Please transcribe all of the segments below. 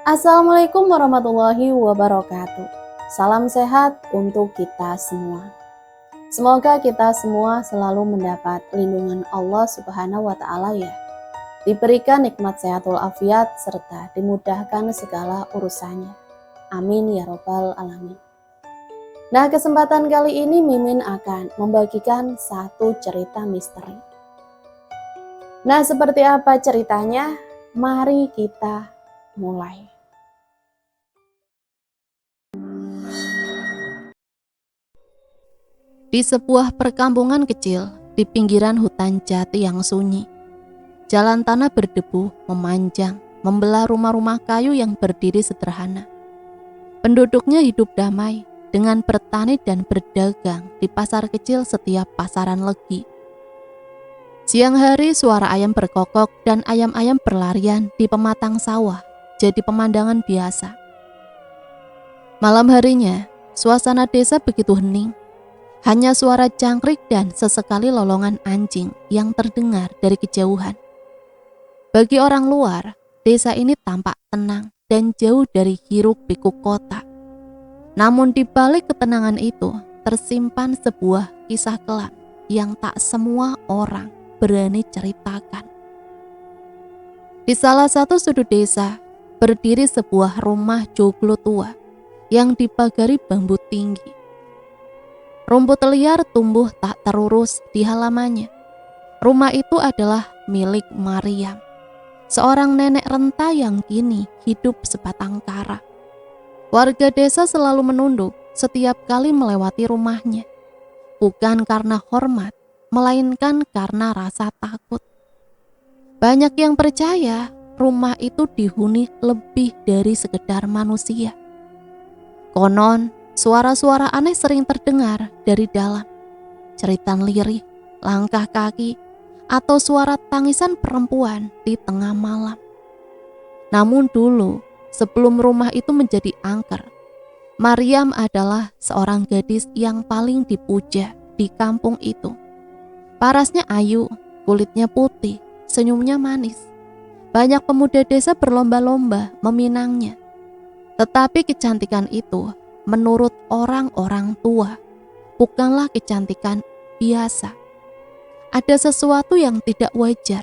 Assalamualaikum warahmatullahi wabarakatuh. Salam sehat untuk kita semua. Semoga kita semua selalu mendapat lindungan Allah Subhanahu wa Ta'ala ya. Diberikan nikmat sehatul afiat serta dimudahkan segala urusannya. Amin ya robbal alamin. Nah, kesempatan kali ini Mimin akan membagikan satu cerita misteri. Nah, seperti apa ceritanya? Mari kita mulai. Di sebuah perkampungan kecil di pinggiran hutan jati yang sunyi, jalan tanah berdebu memanjang membelah rumah-rumah kayu yang berdiri sederhana. Penduduknya hidup damai dengan bertani dan berdagang di pasar kecil setiap pasaran legi. Siang hari suara ayam berkokok dan ayam-ayam berlarian di pematang sawah jadi pemandangan biasa. Malam harinya, suasana desa begitu hening. Hanya suara jangkrik dan sesekali lolongan anjing yang terdengar dari kejauhan. Bagi orang luar, desa ini tampak tenang dan jauh dari hiruk-pikuk kota. Namun di balik ketenangan itu, tersimpan sebuah kisah kelam yang tak semua orang berani ceritakan. Di salah satu sudut desa, berdiri sebuah rumah joglo tua yang dipagari bambu tinggi. Rumput liar tumbuh tak terurus di halamannya. Rumah itu adalah milik Maryam, seorang nenek renta yang kini hidup sebatang kara. Warga desa selalu menunduk setiap kali melewati rumahnya, bukan karena hormat, melainkan karena rasa takut. Banyak yang percaya rumah itu dihuni lebih dari sekedar manusia. Konon, suara-suara aneh sering terdengar dari dalam. Jeritan lirih, langkah kaki, atau suara tangisan perempuan di tengah malam. Namun dulu, sebelum rumah itu menjadi angker, Maryam adalah seorang gadis yang paling dipuja di kampung itu. Parasnya ayu, kulitnya putih, senyumnya manis. Banyak pemuda desa berlomba-lomba meminangnya. Tetapi kecantikan itu, menurut orang-orang tua, bukanlah kecantikan biasa. Ada sesuatu yang tidak wajar,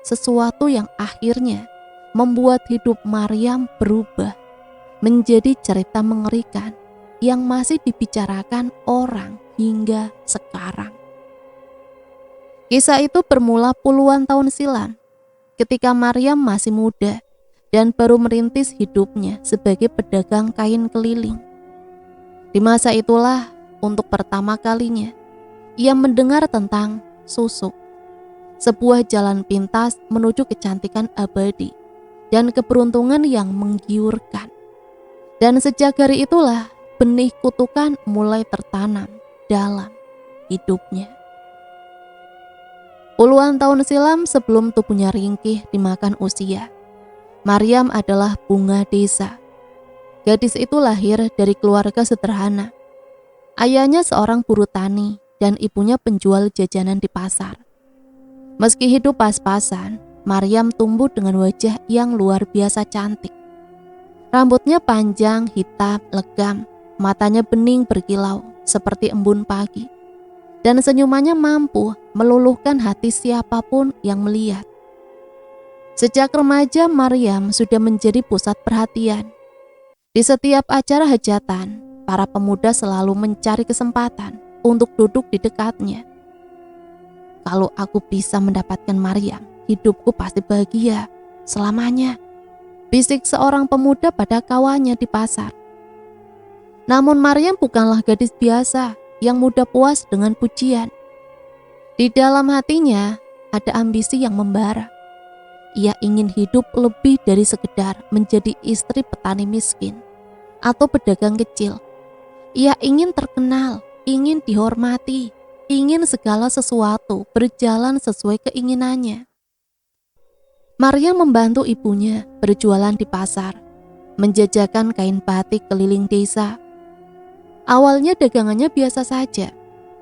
sesuatu yang akhirnya membuat hidup Maryam berubah menjadi cerita mengerikan yang masih dibicarakan orang hingga sekarang. Kisah itu bermula puluhan tahun silam, ketika Maryam masih muda dan baru merintis hidupnya sebagai pedagang kain keliling. Di masa itulah, untuk pertama kalinya, ia mendengar tentang susuk, sebuah jalan pintas menuju kecantikan abadi dan keberuntungan yang menggiurkan. Dan sejak hari itulah, benih kutukan mulai tertanam dalam hidupnya. Puluhan tahun silam sebelum tubuhnya ringkih dimakan usia, Maryam adalah bunga desa. Gadis itu lahir dari keluarga sederhana. Ayahnya seorang buruh tani dan ibunya penjual jajanan di pasar. Meski hidup pas-pasan, Maryam tumbuh dengan wajah yang luar biasa cantik. Rambutnya panjang, hitam, legam, matanya bening berkilau seperti embun pagi. Dan senyumannya mampu meluluhkan hati siapapun yang melihat. Sejak remaja, Maryam sudah menjadi pusat perhatian. Di setiap acara hajatan, para pemuda selalu mencari kesempatan untuk duduk di dekatnya. Kalau aku bisa mendapatkan Maryam, hidupku pasti bahagia selamanya, bisik seorang pemuda pada kawannya di pasar. Namun Maryam bukanlah gadis biasa yang mudah puas dengan pujian. Di dalam hatinya ada ambisi yang membara. Ia ingin hidup lebih dari sekedar menjadi istri petani miskin atau pedagang kecil. Ia ingin terkenal, ingin dihormati, ingin segala sesuatu berjalan sesuai keinginannya. Maryam membantu ibunya berjualan di pasar, menjajakan kain batik keliling desa. Awalnya dagangannya biasa saja,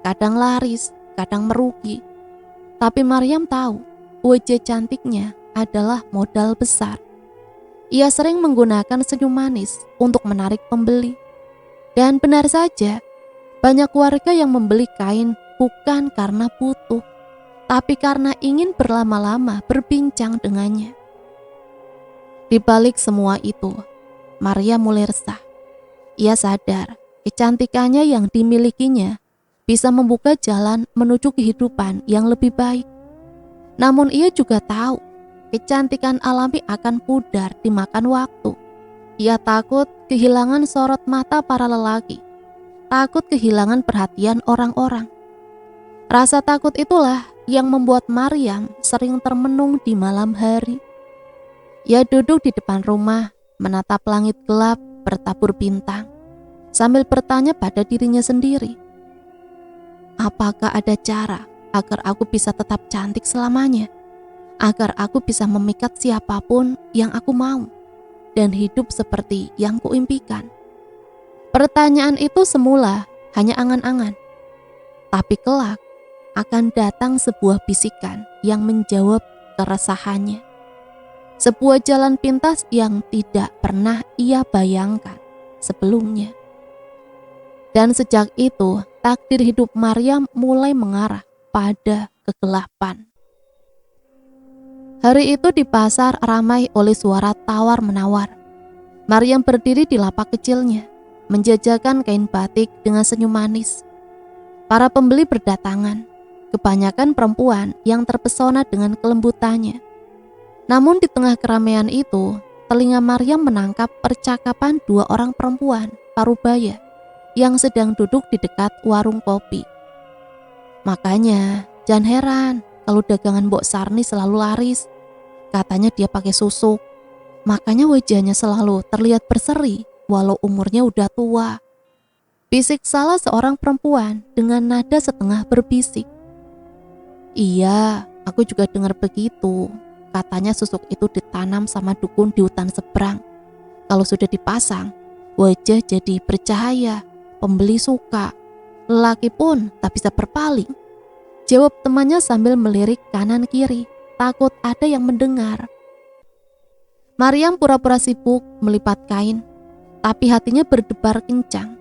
kadang laris, kadang merugi. Tapi Maryam tahu, wajah cantiknya adalah modal besar. Ia sering menggunakan senyum manis untuk menarik pembeli. Dan benar saja, banyak warga yang membeli kain bukan karena butuh, tapi karena ingin berlama-lama berbincang dengannya. Di balik semua itu, Maria mulai resah. Ia sadar kecantikannya yang dimilikinya bisa membuka jalan menuju kehidupan yang lebih baik. Namun ia juga tahu kecantikan alami akan pudar dimakan waktu. Ia takut kehilangan sorot mata para lelaki, takut kehilangan perhatian orang-orang. Rasa takut itulah yang membuat Maryam sering termenung di malam hari. Ia duduk di depan rumah, menatap langit gelap bertabur bintang, sambil bertanya pada dirinya sendiri, apakah ada cara agar aku bisa tetap cantik selamanya? Agar aku bisa memikat siapapun yang aku mau dan hidup seperti yang kuimpikan. Pertanyaan itu semula hanya angan-angan, tapi kelak akan datang sebuah bisikan yang menjawab keresahannya. Sebuah jalan pintas yang tidak pernah ia bayangkan sebelumnya. Dan sejak itu, takdir hidup Maryam mulai mengarah pada kegelapan. Hari itu di pasar ramai oleh suara tawar-menawar. Maryam berdiri di lapak kecilnya, menjajakan kain batik dengan senyum manis. Para pembeli berdatangan, kebanyakan perempuan yang terpesona dengan kelembutannya. Namun di tengah keramaian itu, telinga Maryam menangkap percakapan dua orang perempuan parubaya yang sedang duduk di dekat warung kopi. Makanya jangan heran kalau dagangan Mbok Sarni selalu laris. Katanya dia pakai susuk, makanya wajahnya selalu terlihat berseri walau umurnya udah tua. Bisik salah seorang perempuan dengan nada setengah berbisik. Iya, aku juga dengar begitu. Katanya susuk itu ditanam sama dukun di hutan seberang. Kalau sudah dipasang, wajah jadi bercahaya, pembeli suka. Lelaki pun tak bisa berpaling. Jawab temannya sambil melirik kanan kiri, takut ada yang mendengar. Maryam pura-pura sibuk melipat kain, tapi hatinya berdebar kencang.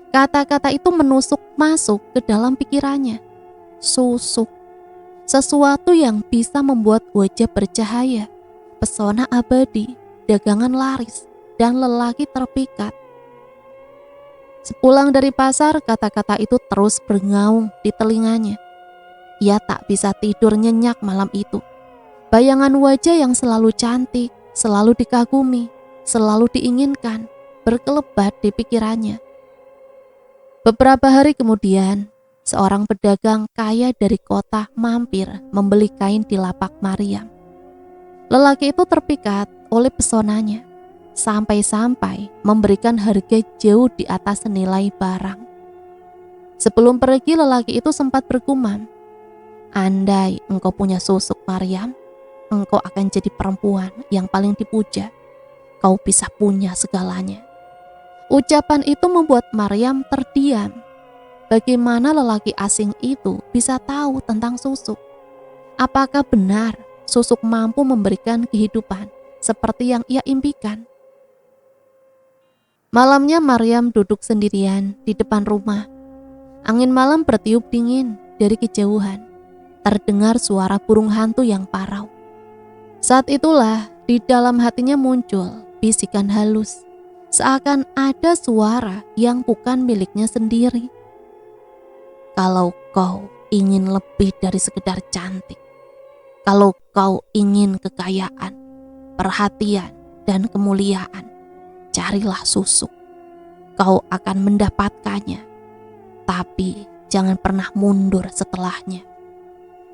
Kata-kata itu menusuk masuk ke dalam pikirannya. Susuk. Sesuatu yang bisa membuat wajah bercahaya, pesona abadi, dagangan laris, dan lelaki terpikat. Sepulang dari pasar, kata-kata itu terus berngaung di telinganya. Ia tak bisa tidur nyenyak malam itu. Bayangan wajah yang selalu cantik, selalu dikagumi, selalu diinginkan, berkelebat di pikirannya. Beberapa hari kemudian, seorang pedagang kaya dari kota mampir membeli kain di lapak Maryam. Lelaki itu terpikat oleh pesonanya, sampai-sampai memberikan harga jauh di atas nilai barang. Sebelum pergi, lelaki itu sempat bergumam, andai engkau punya susuk Maryam, engkau akan jadi perempuan yang paling dipuja. Kau bisa punya segalanya. Ucapan itu membuat Maryam terdiam. Bagaimana lelaki asing itu bisa tahu tentang susuk? Apakah benar susuk mampu memberikan kehidupan seperti yang ia impikan? Malamnya Maryam duduk sendirian di depan rumah. Angin malam bertiup dingin dari kejauhan. Terdengar suara burung hantu yang parau. Saat itulah di dalam hatinya muncul bisikan halus, seakan ada suara yang bukan miliknya sendiri. Kalau kau ingin lebih dari sekedar cantik, kalau kau ingin kekayaan, perhatian, dan kemuliaan, carilah susuk. Kau akan mendapatkannya, tapi jangan pernah mundur setelahnya.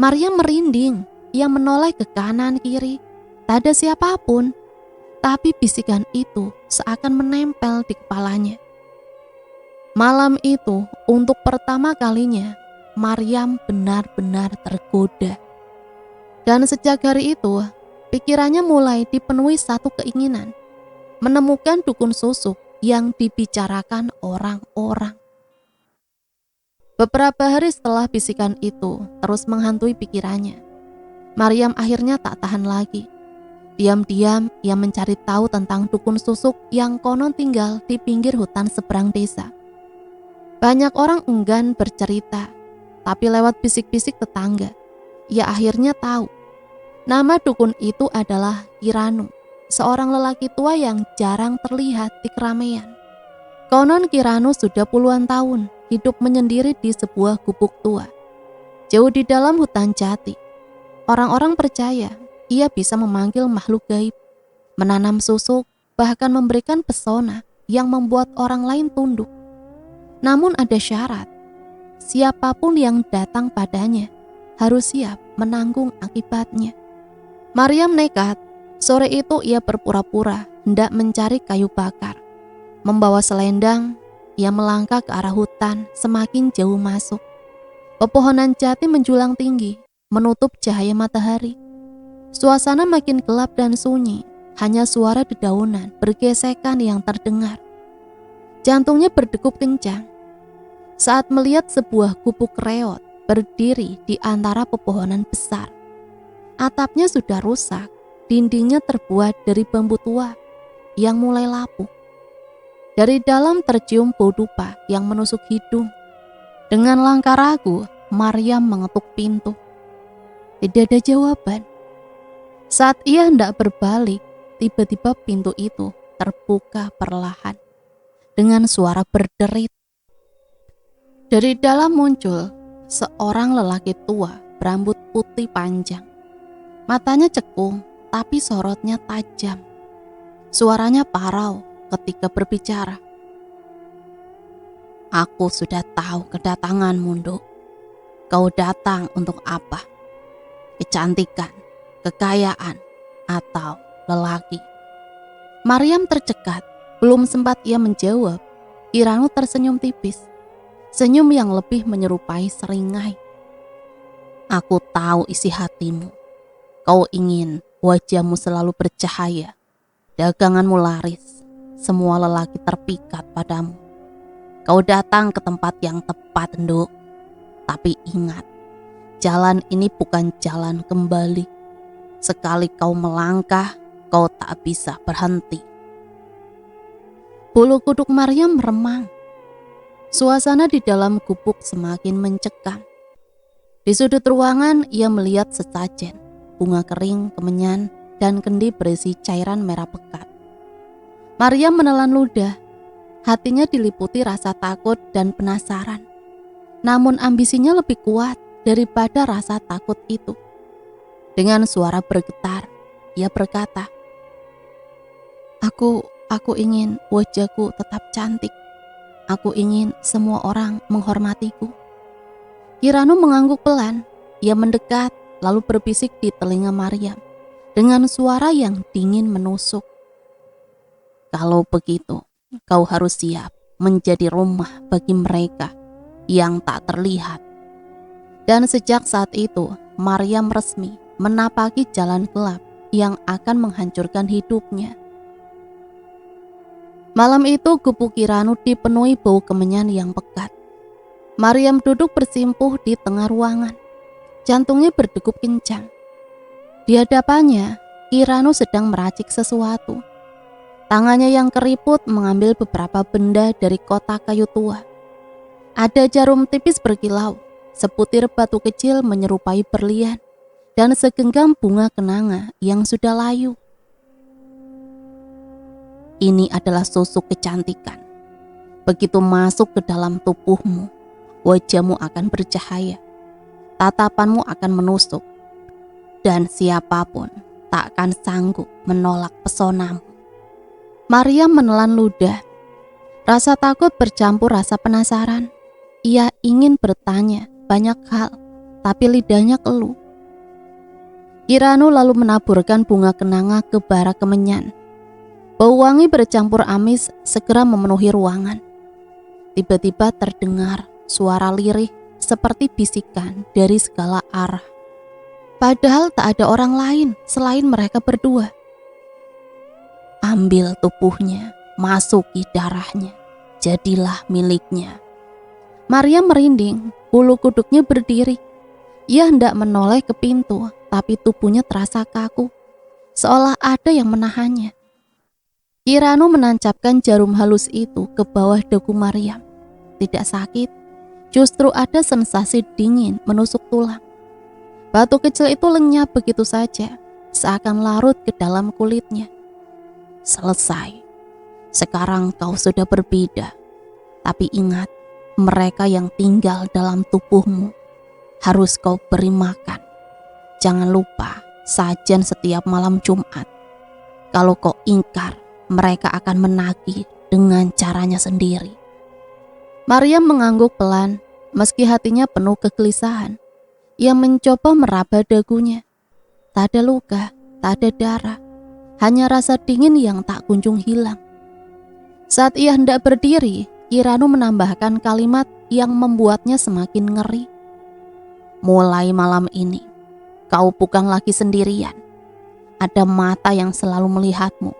Maryam merinding. Ia menoleh ke kanan kiri, tak ada siapapun, tapi bisikan itu seakan menempel di kepalanya. Malam itu, untuk pertama kalinya, Maryam benar-benar tergoda. Dan sejak hari itu, pikirannya mulai dipenuhi satu keinginan, menemukan dukun susuk yang dibicarakan orang-orang. Beberapa hari setelah bisikan itu terus menghantui pikirannya, Maryam akhirnya tak tahan lagi. Diam-diam ia mencari tahu tentang dukun susuk yang konon tinggal di pinggir hutan seberang desa. Banyak orang enggan bercerita, tapi lewat bisik-bisik tetangga, ia akhirnya tahu. Nama dukun itu adalah Kiranu, seorang lelaki tua yang jarang terlihat di keramaian. Konon Kiranu sudah puluhan tahun hidup menyendiri di sebuah gubuk tua, jauh di dalam hutan jati. Orang-orang percaya ia bisa memanggil makhluk gaib, menanam susuk, bahkan memberikan pesona yang membuat orang lain tunduk. Namun ada syarat, siapapun yang datang padanya harus siap menanggung akibatnya. Maryam nekat. Sore itu ia berpura-pura hendak mencari kayu bakar. Membawa selendang, ia melangkah ke arah hutan semakin jauh masuk. Pepohonan jati menjulang tinggi, menutup cahaya matahari. Suasana makin gelap dan sunyi, hanya suara dedaunan bergesekan yang terdengar. Jantungnya berdegup kencang saat melihat sebuah gubuk reot berdiri di antara pepohonan besar. Atapnya sudah rusak, dindingnya terbuat dari bambu tua yang mulai lapuk. Dari dalam tercium bau dupa yang menusuk hidung. Dengan langkah ragu, Maryam mengetuk pintu. Tidak ada jawaban. Saat ia hendak berbalik, tiba-tiba pintu itu terbuka perlahan dengan suara berderit. Dari dalam muncul seorang lelaki tua berambut putih panjang. Matanya cekung, tapi sorotnya tajam. Suaranya parau ketika berbicara. Aku sudah tahu kedatanganmu, Nduk. Kau datang untuk apa? Kecantikan, kekayaan, atau lelaki? Maryam tercekat. Belum sempat ia menjawab, Kiranu tersenyum tipis. Senyum yang lebih menyerupai seringai. Aku tahu isi hatimu. Kau ingin wajahmu selalu bercahaya. Daganganmu laris. Semua lelaki terpikat padamu. Kau datang ke tempat yang tepat, Nduk. Tapi ingat, jalan ini bukan jalan kembali. Sekali kau melangkah, kau tak bisa berhenti. Bulu kuduk Maryam meremang. Suasana di dalam gubuk semakin mencekam. Di sudut ruangan ia melihat sesajen, bunga kering, kemenyan, dan kendi berisi cairan merah pekat. Maryam menelan ludah. Hatinya diliputi rasa takut dan penasaran. Namun ambisinya lebih kuat daripada rasa takut itu. Dengan suara bergetar, ia berkata, Aku ingin wajahku tetap cantik. Aku ingin semua orang menghormatiku. Kiranu mengangguk pelan. Ia mendekat lalu berbisik di telinga Maryam dengan suara yang dingin menusuk. Kalau begitu, kau harus siap menjadi rumah bagi mereka yang tak terlihat. Dan sejak saat itu, Maryam resmi menapaki jalan gelap yang akan menghancurkan hidupnya. Malam itu gubuk Kiranu dipenuhi bau kemenyan yang pekat. Maryam duduk bersimpuh di tengah ruangan. Jantungnya berdegup kencang. Di hadapannya, Kiranu sedang meracik sesuatu. Tangannya yang keriput mengambil beberapa benda dari kotak kayu tua. Ada jarum tipis berkilau, sebutir batu kecil menyerupai berlian, dan segenggam bunga kenanga yang sudah layu. Ini adalah susuk kecantikan. Begitu masuk ke dalam tubuhmu, wajahmu akan bercahaya, tatapanmu akan menusuk, dan siapapun tak akan sanggup menolak pesonamu. Maryam menelan ludah. Rasa takut bercampur rasa penasaran. Ia ingin bertanya banyak hal, tapi lidahnya keluh. Kiranu lalu menaburkan bunga kenanga ke bara kemenyan. Bau wangi bercampur amis segera memenuhi ruangan. Tiba-tiba terdengar suara lirih seperti bisikan dari segala arah. Padahal tak ada orang lain selain mereka berdua. Ambil tubuhnya, masuki darahnya, jadilah miliknya. Maryam merinding, bulu kuduknya berdiri. Ia hendak menoleh ke pintu, tapi tubuhnya terasa kaku. seolah ada yang menahannya. Kiranu menancapkan jarum halus itu ke bawah dagu Maryam. Tidak sakit, justru ada sensasi dingin menusuk tulang. Batu kecil itu lenyap begitu saja, seakan larut ke dalam kulitnya. Selesai. Sekarang kau sudah berbeda. Tapi ingat, mereka yang tinggal dalam tubuhmu harus kau beri makan. Jangan lupa, sajian setiap malam Jumat. Kalau kau ingkar, mereka akan menagih dengan caranya sendiri. Maryam mengangguk pelan, meski hatinya penuh kegelisahan. Ia mencoba meraba dagunya. Tak ada luka, tak ada darah, hanya rasa dingin yang tak kunjung hilang. Saat ia hendak berdiri, Kiranu menambahkan kalimat yang membuatnya semakin ngeri. Mulai malam ini, kau bukan lagi sendirian. Ada mata yang selalu melihatmu.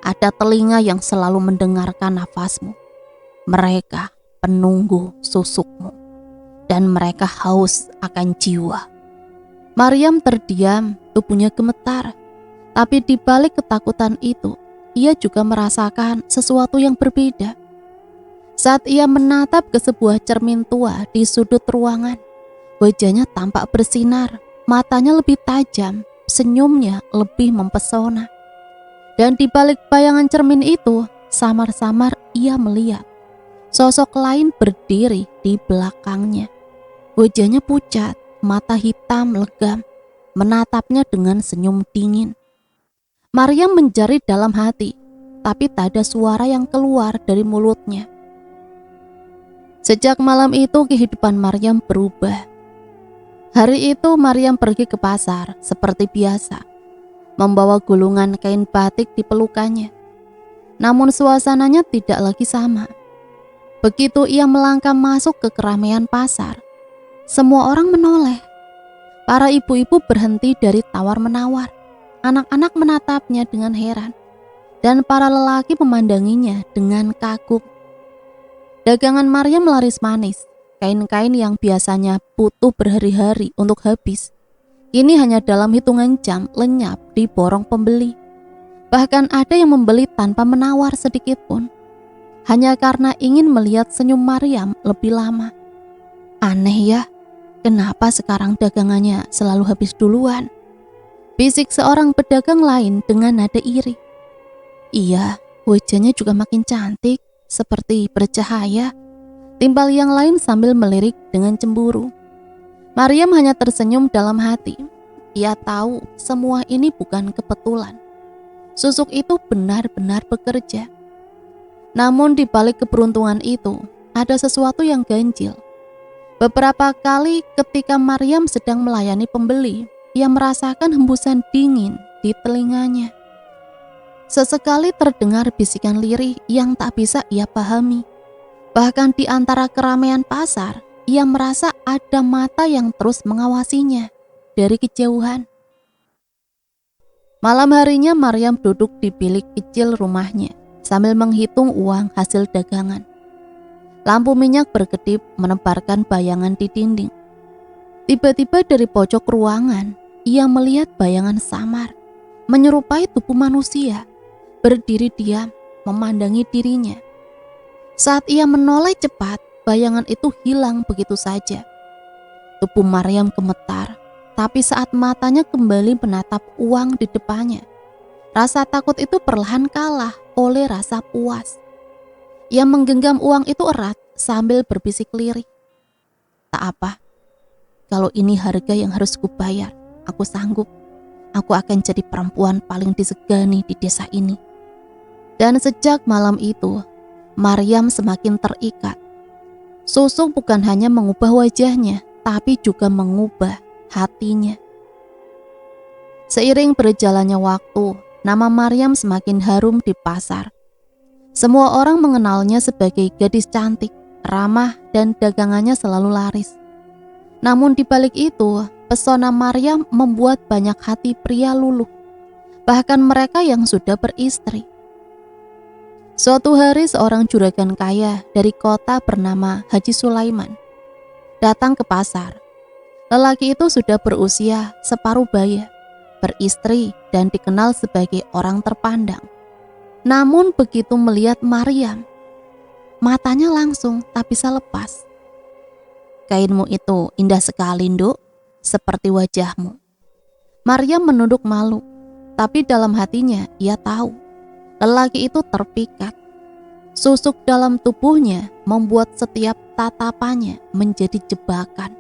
Ada telinga yang selalu mendengarkan nafasmu. Mereka penunggu susukmu. Dan mereka haus akan jiwa. Maryam terdiam, tubuhnya gemetar. Tapi di balik ketakutan itu, ia juga merasakan sesuatu yang berbeda. Saat ia menatap ke sebuah cermin tua di sudut ruangan, wajahnya tampak bersinar, matanya lebih tajam, senyumnya lebih mempesona. Dan di balik bayangan cermin itu, samar-samar ia melihat sosok lain berdiri di belakangnya. Wajahnya pucat, mata hitam legam, menatapnya dengan senyum dingin. Maryam menjerit dalam hati, tapi tak ada suara yang keluar dari mulutnya. Sejak malam itu kehidupan Maryam berubah. Hari itu Maryam pergi ke pasar seperti biasa, membawa gulungan kain batik di pelukannya. Namun suasananya tidak lagi sama. Begitu ia melangkah masuk ke keramaian pasar, semua orang menoleh. Para ibu-ibu berhenti dari tawar-menawar. Anak-anak menatapnya dengan heran. Dan para lelaki memandanginya dengan kagum. Dagangan Maryam laris manis. Kain-kain yang biasanya butuh berhari-hari untuk habis, kini hanya dalam hitungan jam lenyap di borong pembeli. Bahkan ada yang membeli tanpa menawar sedikit pun, hanya karena ingin melihat senyum Maryam lebih lama. Aneh ya, kenapa sekarang dagangannya selalu habis duluan? Bisik seorang pedagang lain dengan nada iri. Iya, wajahnya juga makin cantik, seperti bercahaya. Timbal yang lain sambil melirik dengan cemburu. Maryam hanya tersenyum dalam hati. Ia tahu semua ini bukan kebetulan. Susuk itu benar-benar bekerja. Namun di balik keberuntungan itu, ada sesuatu yang ganjil. Beberapa kali ketika Maryam sedang melayani pembeli, ia merasakan hembusan dingin di telinganya. Sesekali terdengar bisikan lirih yang tak bisa ia pahami. Bahkan di antara keramaian pasar, ia merasa ada mata yang terus mengawasinya dari kejauhan. Malam harinya Maryam duduk di bilik kecil rumahnya sambil menghitung uang hasil dagangan. Lampu minyak berkedip menebarkan bayangan di dinding. Tiba-tiba dari pojok ruangan, ia melihat bayangan samar, menyerupai tubuh manusia, berdiri diam, memandangi dirinya. Saat ia menoleh cepat, bayangan itu hilang begitu saja. Tubuh Maryam gemetar, tapi saat matanya kembali menatap uang di depannya, rasa takut itu perlahan kalah oleh rasa puas. Ia menggenggam uang itu erat sambil berbisik lirih. Tak apa, kalau ini harga yang harus kubayar, aku sanggup. Aku akan jadi perempuan paling disegani di desa ini. Dan sejak malam itu, Maryam semakin terikat. Susuk bukan hanya mengubah wajahnya, tapi juga mengubah hatinya. Seiring berjalannya waktu, nama Maryam semakin harum di pasar. Semua orang mengenalnya sebagai gadis cantik, ramah, dan dagangannya selalu laris. Namun di balik itu, pesona Maryam membuat banyak hati pria luluh, bahkan mereka yang sudah beristri. Suatu hari seorang juragan kaya dari kota bernama Haji Sulaiman datang ke pasar. Lelaki itu sudah berusia separuh baya. beristri, dan dikenal sebagai orang terpandang. Namun begitu melihat Maryam, matanya langsung tak bisa lepas. "Kainmu itu indah sekali, Nduk, seperti wajahmu." Maryam menunduk malu, tapi dalam hatinya ia tahu lelaki itu terpikat. Susuk dalam tubuhnya membuat setiap tatapannya menjadi jebakan.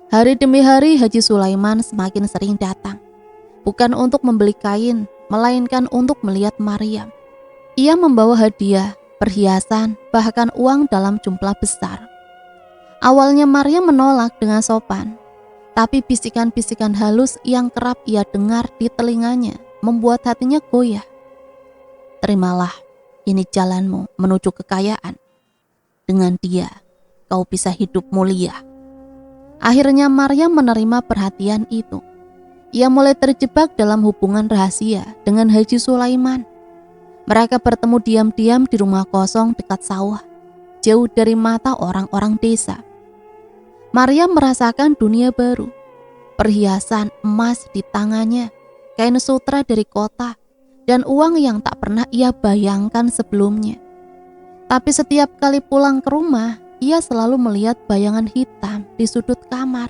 Hari demi hari Haji Sulaiman semakin sering datang, bukan untuk membeli kain, melainkan untuk melihat Maryam. Ia membawa hadiah, perhiasan, bahkan uang dalam jumlah besar. Awalnya Maryam menolak dengan sopan, tapi bisikan-bisikan halus yang kerap ia dengar di telinganya membuat hatinya goyah. "Terimalah, ini jalanmu menuju kekayaan. Dengan dia, kau bisa hidup mulia." Akhirnya Maryam menerima perhatian itu. Ia mulai terjebak dalam hubungan rahasia dengan Haji Sulaiman. Mereka bertemu diam-diam di rumah kosong dekat sawah, jauh dari mata orang-orang desa. Maryam merasakan dunia baru. Perhiasan emas di tangannya, kain sutra dari kota, dan uang yang tak pernah ia bayangkan sebelumnya. Tapi setiap kali pulang ke rumah, ia selalu melihat bayangan hitam di sudut kamar,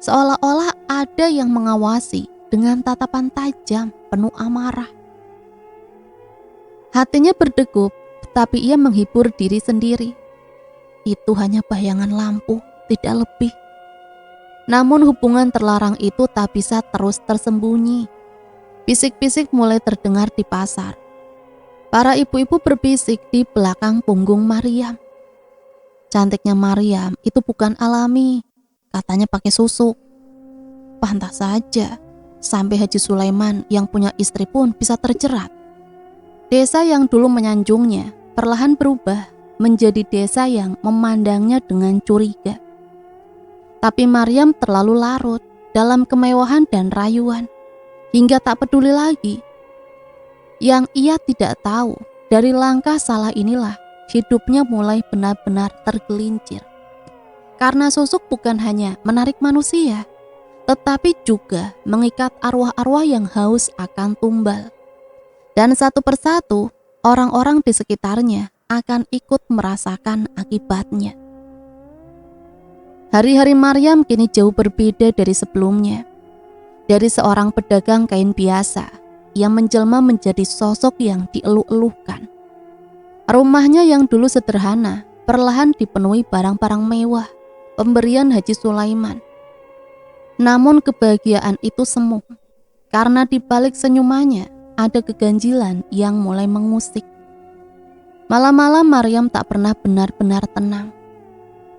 seolah-olah ada yang mengawasi dengan tatapan tajam penuh amarah. Hatinya berdegup, tapi ia menghibur diri sendiri. Itu hanya bayangan lampu, tidak lebih. Namun hubungan terlarang itu tak bisa terus tersembunyi. Bisik-bisik mulai terdengar di pasar. Para ibu-ibu berbisik di belakang punggung Maryam. "Cantiknya Maryam itu bukan alami, katanya pakai susu." Pantas saja, sampai Haji Sulaiman yang punya istri pun bisa terjerat. Desa yang dulu menyanjungnya perlahan berubah menjadi desa yang memandangnya dengan curiga. Tapi Maryam terlalu larut dalam kemewahan dan rayuan, hingga tak peduli lagi. Yang ia tidak tahu, dari langkah salah inilah hidupnya mulai benar-benar tergelincir. Karena susuk bukan hanya menarik manusia, tetapi juga mengikat arwah-arwah yang haus akan tumbal. Dan satu persatu, orang-orang di sekitarnya akan ikut merasakan akibatnya. Hari-hari Maryam kini jauh berbeda dari sebelumnya. Dari seorang pedagang kain biasa, ia menjelma menjadi sosok yang dieluh-eluhkan. Rumahnya yang dulu sederhana, perlahan dipenuhi barang-barang mewah, pemberian Haji Sulaiman. Namun kebahagiaan itu semu, karena di balik senyumannya ada keganjilan yang mulai mengusik. Malam-malam Maryam tak pernah benar-benar tenang.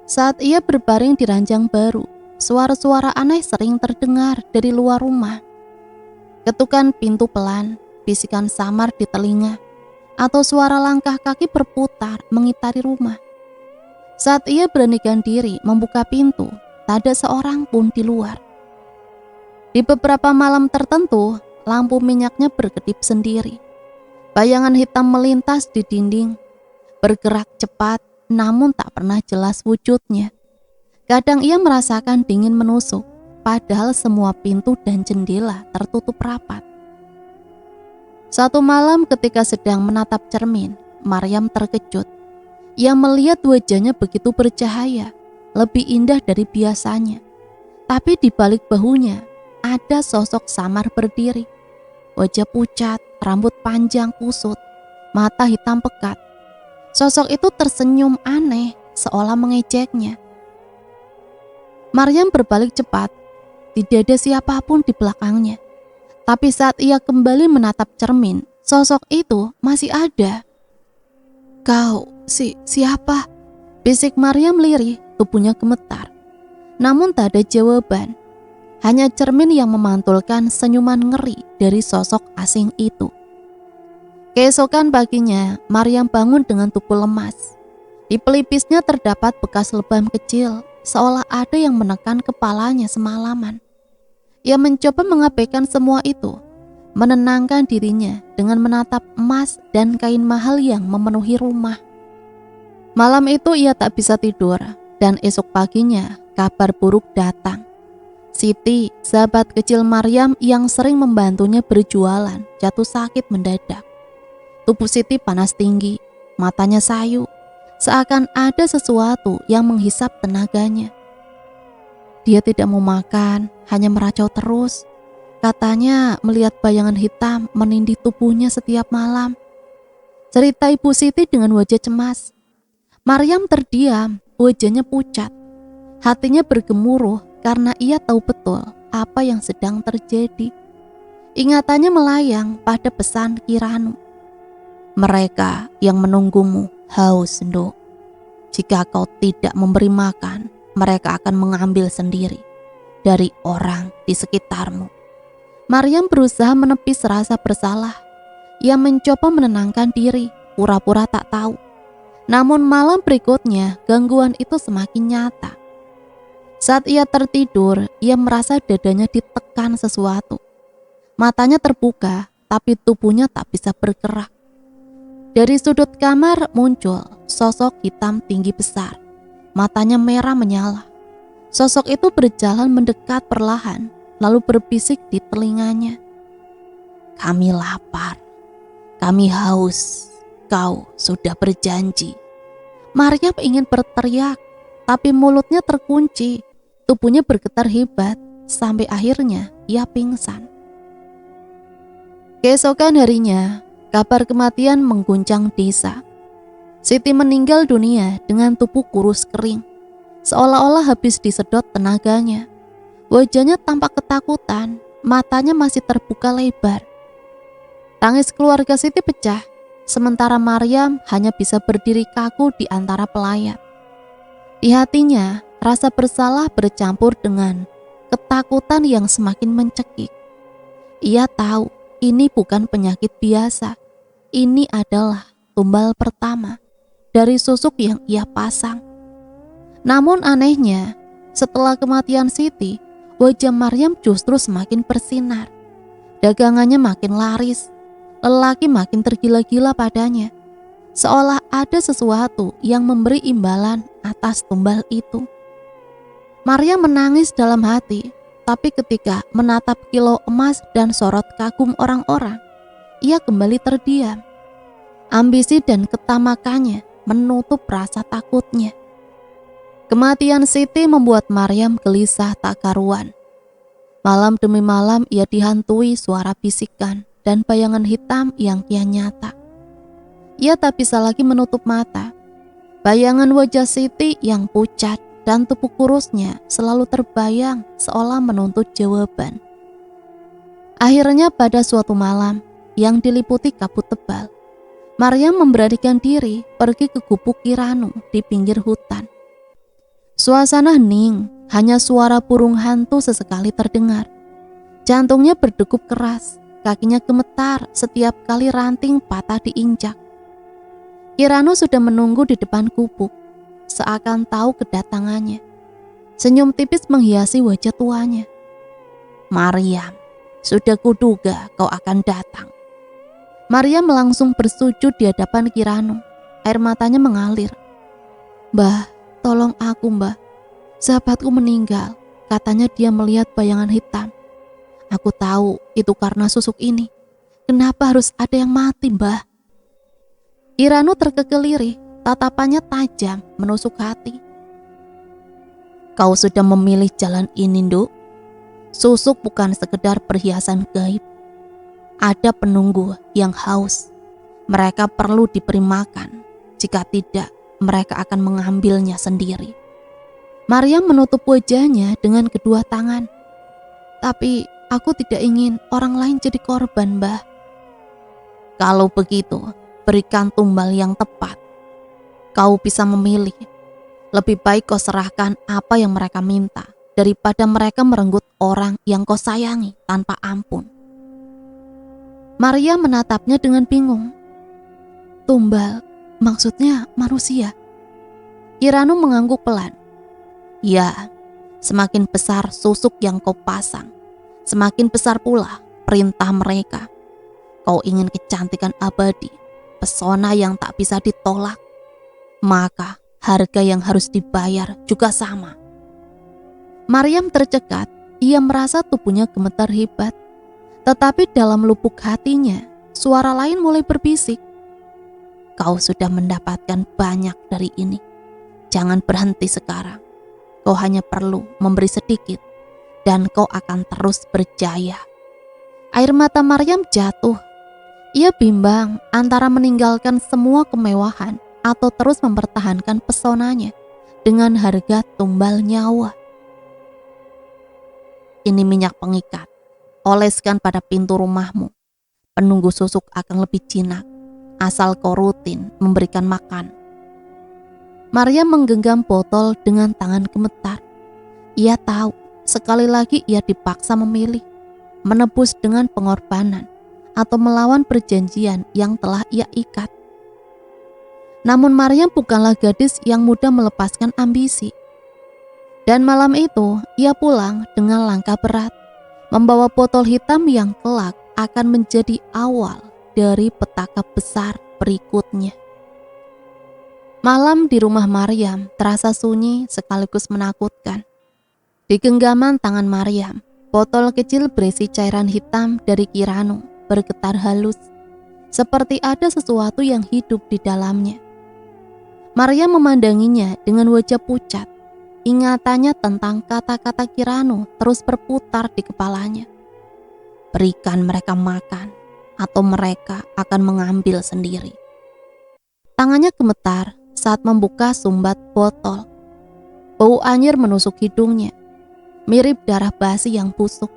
Saat ia berbaring di ranjang baru, suara-suara aneh sering terdengar dari luar rumah. Ketukan pintu pelan, bisikan samar di telinga, atau suara langkah kaki berputar mengitari rumah. Saat ia beranikan diri membuka pintu, tak ada seorang pun di luar. Di beberapa malam tertentu, lampu minyaknya berkedip sendiri. Bayangan hitam melintas di dinding, bergerak cepat, namun tak pernah jelas wujudnya. Kadang ia merasakan dingin menusuk, padahal semua pintu dan jendela tertutup rapat. Satu malam ketika sedang menatap cermin, Maryam terkejut. Ia melihat wajahnya begitu bercahaya, lebih indah dari biasanya. Tapi di balik bahunya, ada sosok samar berdiri. Wajah pucat, rambut panjang kusut, mata hitam pekat. Sosok itu tersenyum aneh, seolah mengejeknya. Maryam berbalik cepat, tidak ada siapapun di belakangnya. Tapi saat ia kembali menatap cermin, sosok itu masih ada. "Kau, siapa?" bisik Maryam lirih, tubuhnya gemetar. Namun tak ada jawaban, hanya cermin yang memantulkan senyuman ngeri dari sosok asing itu. Keesokan paginya, Maryam bangun dengan tubuh lemas. Di pelipisnya terdapat bekas lebam kecil, seolah ada yang menekan kepalanya semalaman. Ia mencoba mengabaikan semua itu, menenangkan dirinya dengan menatap emas dan kain mahal yang memenuhi rumah. Malam itu ia tak bisa tidur, dan esok paginya kabar buruk datang. Siti, sahabat kecil Maryam yang sering membantunya berjualan, jatuh sakit mendadak. Tubuh Siti panas tinggi, matanya sayu, seakan ada sesuatu yang menghisap tenaganya. Dia tidak mau makan, hanya meracau terus. Katanya melihat bayangan hitam menindih tubuhnya setiap malam. Cerita Ibu Siti dengan wajah cemas. Maryam terdiam, wajahnya pucat. Hatinya bergemuruh karena ia tahu betul apa yang sedang terjadi. Ingatannya melayang pada pesan Kiranu. Mereka yang menunggumu haus, Nduk. Jika kau tidak memberi makan, mereka akan mengambil sendiri dari orang di sekitarmu. Maryam berusaha menepis rasa bersalah. Ia mencoba menenangkan diri, pura-pura tak tahu. Namun malam berikutnya, gangguan itu semakin nyata. Saat ia tertidur, ia merasa dadanya ditekan sesuatu. Matanya terbuka, tapi tubuhnya tak bisa bergerak. Dari sudut kamar muncul sosok hitam tinggi besar. Matanya merah menyala. Sosok itu berjalan mendekat perlahan, lalu berbisik di telinganya. Kami lapar, kami haus, kau sudah berjanji. Maryam ingin berteriak, tapi mulutnya terkunci. Tubuhnya bergetar hebat, sampai akhirnya ia pingsan. Keesokan harinya, kabar kematian mengguncang desa. Siti meninggal dunia dengan tubuh kurus kering, seolah-olah habis disedot tenaganya. Wajahnya tampak ketakutan, matanya masih terbuka lebar. Tangis keluarga Siti pecah, sementara Maryam hanya bisa berdiri kaku di antara pelayat. Di hatinya, rasa bersalah bercampur dengan ketakutan yang semakin mencekik. Ia tahu ini bukan penyakit biasa. Ini adalah tumbal pertama dari susuk yang ia pasang. Namun anehnya, setelah kematian Siti, wajah Maryam justru semakin bersinar. Dagangannya makin laris, lelaki makin tergila-gila padanya. Seolah ada sesuatu yang memberi imbalan atas tumbal itu. Maryam menangis dalam hati, tapi ketika menatap kilo emas dan sorot kagum orang-orang, ia kembali terdiam. Ambisi dan ketamakannya menutup rasa takutnya. Kematian Siti membuat Maryam gelisah tak karuan. Malam demi malam ia dihantui suara bisikan dan bayangan hitam yang kian nyata. Ia tak bisa lagi menutup mata. Bayangan wajah Siti yang pucat dan tubuh kurusnya selalu terbayang seolah menuntut jawaban. Akhirnya pada suatu malam yang diliputi kabut tebal, Maryam memberanikan diri pergi ke gubuk Kiranu di pinggir hutan. Suasana hening, hanya suara burung hantu sesekali terdengar. Jantungnya berdegup keras, kakinya gemetar setiap kali ranting patah diinjak. Kiranu sudah menunggu di depan gubuk, seakan tahu kedatangannya. Senyum tipis menghiasi wajah tuanya. Maryam, sudah kuduga kau akan datang. Maryam langsung bersujud di hadapan Kiranu. Air matanya mengalir. Mbah, tolong aku mbah. Sahabatku meninggal. Katanya dia melihat bayangan hitam. Aku tahu itu karena susuk ini. Kenapa harus ada yang mati mbah? Kiranu terkekeliri, tatapannya tajam menusuk hati. Kau sudah memilih jalan ini, Nduk. Susuk bukan sekedar perhiasan gaib. Ada penunggu yang haus. Mereka perlu diberi makan. Jika tidak, mereka akan mengambilnya sendiri. Maryam menutup wajahnya dengan kedua tangan. Tapi aku tidak ingin orang lain jadi korban, Mbah. Kalau begitu, berikan tumbal yang tepat. Kau bisa memilih. Lebih baik kau serahkan apa yang mereka minta daripada mereka merenggut orang yang kau sayangi tanpa ampun. Maria menatapnya dengan bingung. Tumbal, maksudnya manusia? Kiranu mengangguk pelan. Ya, semakin besar susuk yang kau pasang, semakin besar pula perintah mereka. Kau ingin kecantikan abadi, pesona yang tak bisa ditolak, maka harga yang harus dibayar juga sama. Maryam tercekat, ia merasa tubuhnya gemetar hebat. Tetapi dalam lubuk hatinya, suara lain mulai berbisik. Kau sudah mendapatkan banyak dari ini. Jangan berhenti sekarang. Kau hanya perlu memberi sedikit dan kau akan terus berjaya. Air mata Maryam jatuh. Ia bimbang antara meninggalkan semua kemewahan atau terus mempertahankan pesonanya dengan harga tumbal nyawa. Ini minyak pengikat. Oleskan pada pintu rumahmu. Penunggu susuk akan lebih jinak, asal kau rutin memberikan makan. Maryam menggenggam botol dengan tangan gemetar. Ia tahu, sekali lagi ia dipaksa memilih, menebus dengan pengorbanan, atau melawan perjanjian yang telah ia ikat. Namun Maryam bukanlah gadis yang mudah melepaskan ambisi. Dan malam itu, ia pulang dengan langkah berat, membawa botol hitam yang kelak akan menjadi awal dari petaka besar berikutnya. Malam di rumah Maryam terasa sunyi sekaligus menakutkan. Di genggaman tangan Maryam, botol kecil berisi cairan hitam dari Kirano bergetar halus, seperti ada sesuatu yang hidup di dalamnya. Maryam memandanginya dengan wajah pucat. Ingatannya tentang kata-kata Kirano terus berputar di kepalanya. Berikan mereka makan, atau mereka akan mengambil sendiri. Tangannya gemetar saat membuka sumbat botol. Bau anyir menusuk hidungnya, mirip darah basi yang busuk.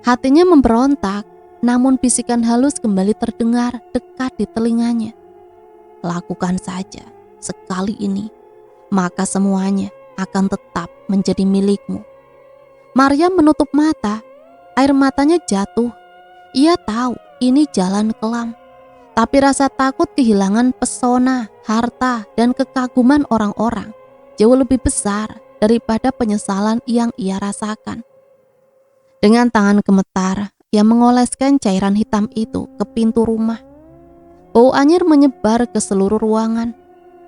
Hatinya memberontak, namun bisikan halus kembali terdengar dekat di telinganya. Lakukan saja, sekali ini, maka semuanya akan tetap menjadi milikmu. Maryam menutup mata, air matanya jatuh. Ia tahu ini jalan kelam, tapi rasa takut kehilangan pesona, harta, dan kekaguman orang-orang jauh lebih besar daripada penyesalan yang ia rasakan. Dengan tangan gemetar, ia mengoleskan cairan hitam itu ke pintu rumah. Bau anyir menyebar ke seluruh ruangan.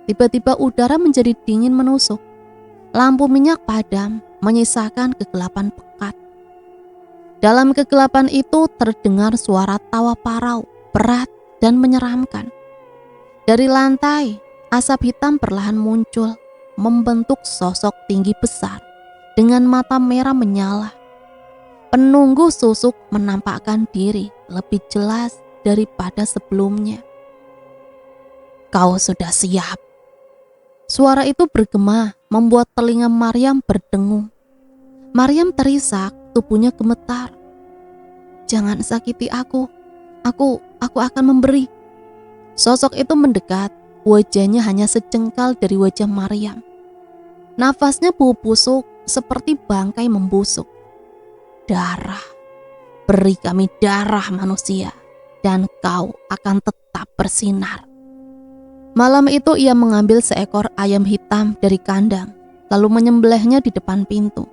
Tiba-tiba udara menjadi dingin menusuk. Lampu minyak padam menyisakan kegelapan pekat. Dalam kegelapan itu terdengar suara tawa parau, berat dan menyeramkan. Dari lantai, asap hitam perlahan muncul, membentuk sosok tinggi besar dengan mata merah menyala. Penunggu susuk menampakkan diri lebih jelas daripada sebelumnya. Kau sudah siap. Suara itu bergema, membuat telinga Maryam berdengung. Maryam terisak, tubuhnya gemetar. Jangan sakiti aku. Aku akan memberi. Sosok itu mendekat, wajahnya hanya sejengkal dari wajah Maryam. Nafasnya bau busuk seperti bangkai membusuk. Darah. Beri kami darah manusia, dan kau akan tetap bersinar. Malam itu ia mengambil seekor ayam hitam dari kandang, lalu menyembelihnya di depan pintu.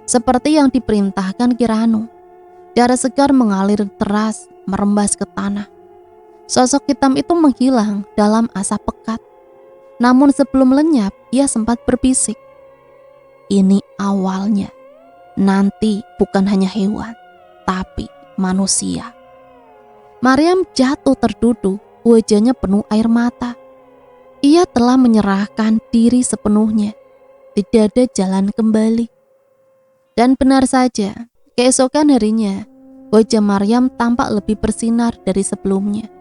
Seperti yang diperintahkan Kirano, darah segar mengalir deras merembas ke tanah. Sosok hitam itu menghilang dalam asap pekat. Namun sebelum lenyap, ia sempat berbisik. Ini awalnya. Nanti bukan hanya hewan, tapi manusia. Maryam jatuh terduduk, wajahnya penuh air mata. Ia telah menyerahkan diri sepenuhnya. Tidak ada jalan kembali. Dan benar saja, keesokan harinya, wajah Maryam tampak lebih bersinar dari sebelumnya.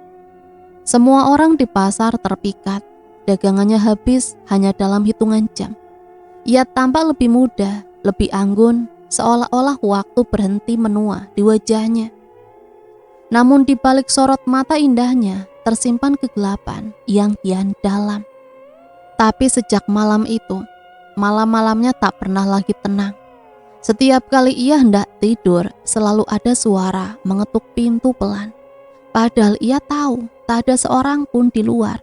Semua orang di pasar terpikat, dagangannya habis hanya dalam hitungan jam. Ia tampak lebih muda, lebih anggun, seolah-olah waktu berhenti menua di wajahnya. Namun di balik sorot mata indahnya, tersimpan kegelapan yang kian dalam. Tapi sejak malam itu, malam-malamnya tak pernah lagi tenang. Setiap kali ia hendak tidur, selalu ada suara mengetuk pintu pelan. Padahal ia tahu tak ada seorang pun di luar.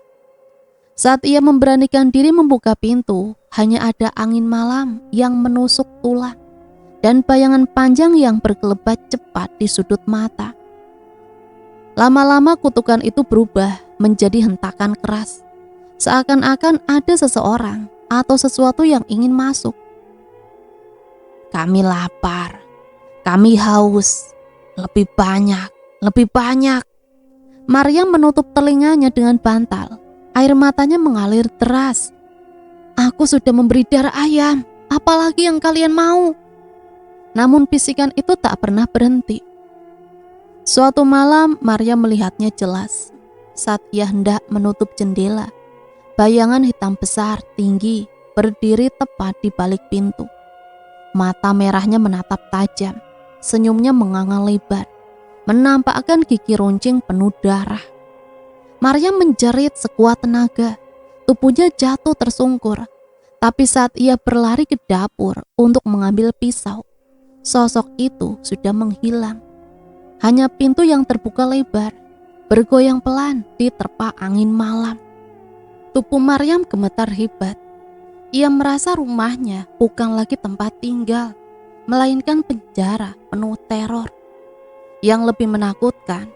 Saat ia memberanikan diri membuka pintu, hanya ada angin malam yang menusuk tulang dan bayangan panjang yang berkelebat cepat di sudut mata. Lama-lama kutukan itu berubah menjadi hentakan keras. Seakan-akan ada seseorang atau sesuatu yang ingin masuk. Kami lapar, kami haus, lebih banyak, lebih banyak. Maryam menutup telinganya dengan bantal. Air matanya mengalir deras. Aku sudah memberi darah ayam, apalagi yang kalian mau? Namun bisikan itu tak pernah berhenti. Suatu malam Maryam melihatnya jelas. Saat ia hendak menutup jendela, bayangan hitam besar tinggi berdiri tepat di balik pintu. Mata merahnya menatap tajam, senyumnya menganga lebar, menampakkan gigi runcing penuh darah. Maryam menjerit sekuat tenaga, tubuhnya jatuh tersungkur. Tapi saat ia berlari ke dapur untuk mengambil pisau, sosok itu sudah menghilang. Hanya pintu yang terbuka lebar, bergoyang pelan diterpa angin malam. Tubuh Maryam gemetar hebat. Ia merasa rumahnya bukan lagi tempat tinggal, melainkan penjara penuh teror. Yang lebih menakutkan,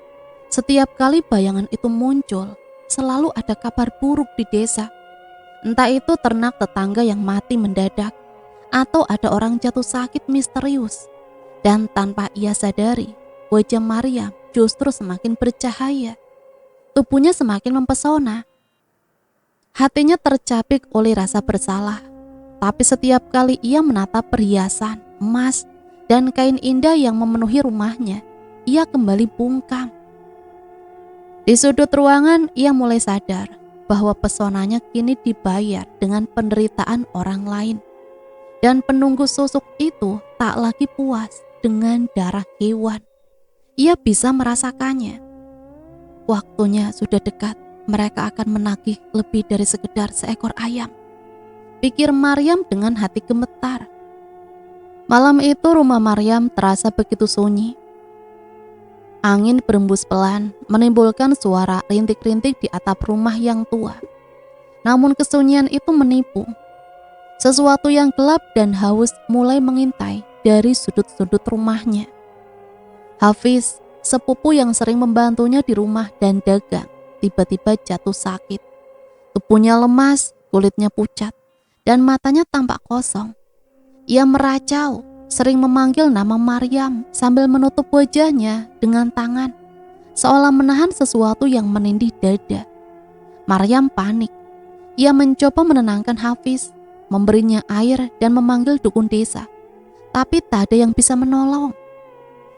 setiap kali bayangan itu muncul, selalu ada kabar buruk di desa. Entah itu ternak tetangga yang mati mendadak, atau ada orang jatuh sakit misterius. Dan tanpa ia sadari, wajah Maryam justru semakin bercahaya. Tubuhnya semakin mempesona. Hatinya tercapik oleh rasa bersalah. Tapi setiap kali ia menatap perhiasan, emas, dan kain indah yang memenuhi rumahnya, ia kembali bungkam. Di sudut ruangan, ia mulai sadar bahwa pesonanya kini dibayar dengan penderitaan orang lain. Dan penunggu susuk itu tak lagi puas dengan darah hewan. Ia bisa merasakannya. Waktunya sudah dekat, mereka akan menagih lebih dari sekedar seekor ayam, pikir Maryam dengan hati gemetar. Malam itu rumah Maryam terasa begitu sunyi. Angin berembus pelan, menimbulkan suara rintik-rintik di atap rumah yang tua. Namun kesunyian itu menipu. Sesuatu yang gelap dan haus mulai mengintai dari sudut-sudut rumahnya. Hafiz, sepupu yang sering membantunya di rumah dan dagang, tiba-tiba jatuh sakit. Tubuhnya lemas, kulitnya pucat, dan matanya tampak kosong. Ia meracau, sering memanggil nama Maryam sambil menutup wajahnya dengan tangan, seolah menahan sesuatu yang menindih dada. Maryam panik. Ia mencoba menenangkan Hafiz, memberinya air dan memanggil dukun desa. Tapi tak ada yang bisa menolong.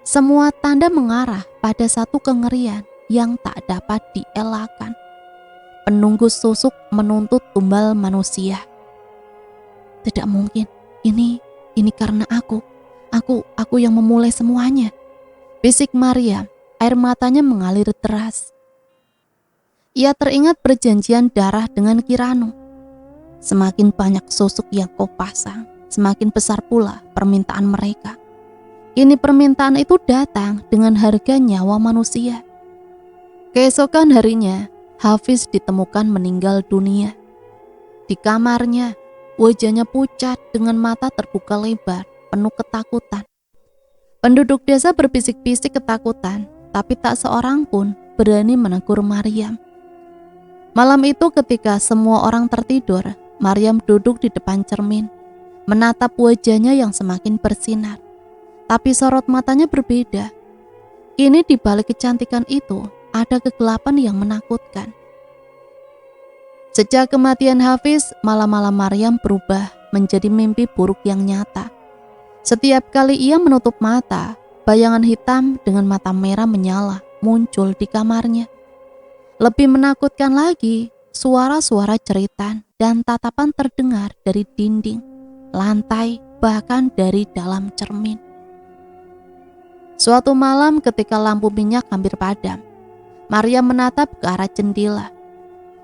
Semua tanda mengarah pada satu kengerian yang tak dapat dielakkan. Penunggu susuk menuntut tumbal manusia. Tidak mungkin, ini karena aku yang memulai semuanya, bisik Maryam, air matanya mengalir deras. Ia teringat perjanjian darah dengan Kiranu. Semakin banyak susuk yang kau pasang, semakin besar pula permintaan mereka. Kini permintaan itu datang dengan harga nyawa manusia. Keesokan harinya, Hafiz ditemukan meninggal dunia. Di kamarnya, wajahnya pucat dengan mata terbuka lebar, penuh ketakutan. Penduduk desa berbisik-bisik ketakutan, tapi tak seorang pun berani menegur Maryam. Malam itu ketika semua orang tertidur, Maryam duduk di depan cermin, menatap wajahnya yang semakin bersinar. Tapi sorot matanya berbeda. Kini di balik kecantikan itu, ada kegelapan yang menakutkan. Sejak kematian Hafiz, malam-malam Maryam berubah menjadi mimpi buruk yang nyata. Setiap kali ia menutup mata, bayangan hitam dengan mata merah menyala muncul di kamarnya. Lebih menakutkan lagi, suara-suara jeritan dan tatapan terdengar dari dinding, lantai, bahkan dari dalam cermin. Suatu malam ketika lampu minyak hampir padam, Maryam menatap ke arah jendela.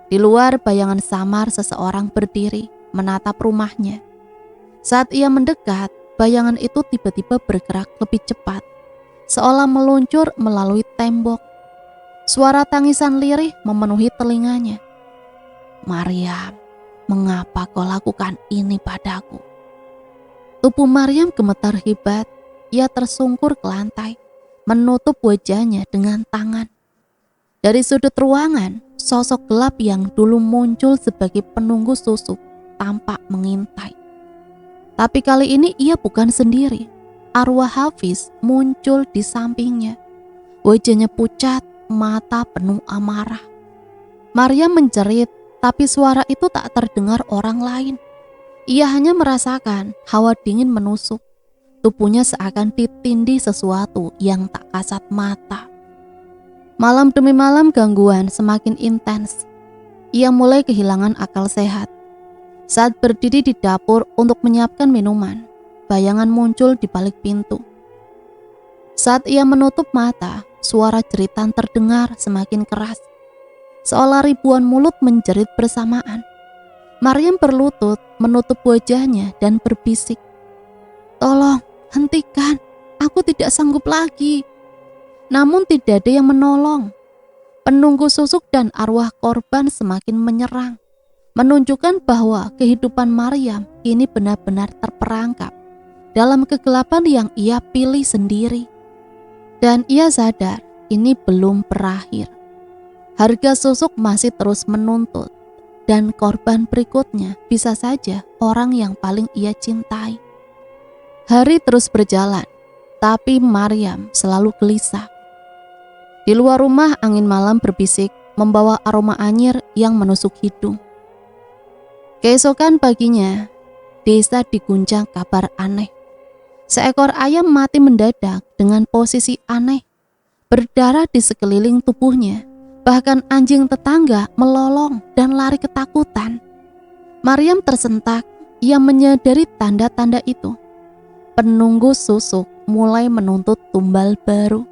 Di luar bayangan samar seseorang berdiri menatap rumahnya. Saat ia mendekat, bayangan itu tiba-tiba bergerak lebih cepat, seolah meluncur melalui tembok. Suara tangisan lirih memenuhi telinganya. Maryam, mengapa kau lakukan ini padaku? Tubuh Maryam gemetar hebat. Ia tersungkur ke lantai, menutup wajahnya dengan tangan. Dari sudut ruangan, sosok gelap yang dulu muncul sebagai penunggu susuk tampak mengintai. Tapi kali ini ia bukan sendiri. Arwah Hafiz muncul di sampingnya. Wajahnya pucat, mata penuh amarah. Maryam menjerit, tapi suara itu tak terdengar orang lain. Ia hanya merasakan hawa dingin menusuk. Tubuhnya seakan ditindih sesuatu yang tak kasat mata. Malam demi malam gangguan semakin intens. Ia mulai kehilangan akal sehat. Saat berdiri di dapur untuk menyiapkan minuman, bayangan muncul di balik pintu. Saat ia menutup mata, suara jeritan terdengar semakin keras. Seolah ribuan mulut menjerit bersamaan. Maryam berlutut menutup wajahnya dan berbisik, "Tolong, hentikan, aku tidak sanggup lagi." Namun tidak ada yang menolong. Penunggu susuk dan arwah korban semakin menyerang, menunjukkan bahwa kehidupan Maryam kini benar-benar terperangkap dalam kegelapan yang ia pilih sendiri. Dan ia sadar ini belum berakhir. Harga susuk masih terus menuntut, dan korban berikutnya bisa saja orang yang paling ia cintai. Hari terus berjalan, tapi Maryam selalu gelisah. Di luar rumah angin malam berbisik membawa aroma anyir yang menusuk hidung. Keesokan paginya, desa diguncang kabar aneh. Seekor ayam mati mendadak dengan posisi aneh, berdarah di sekeliling tubuhnya. Bahkan anjing tetangga melolong dan lari ketakutan. Maryam tersentak, ia menyadari tanda-tanda itu. Penunggu susuk mulai menuntut tumbal baru.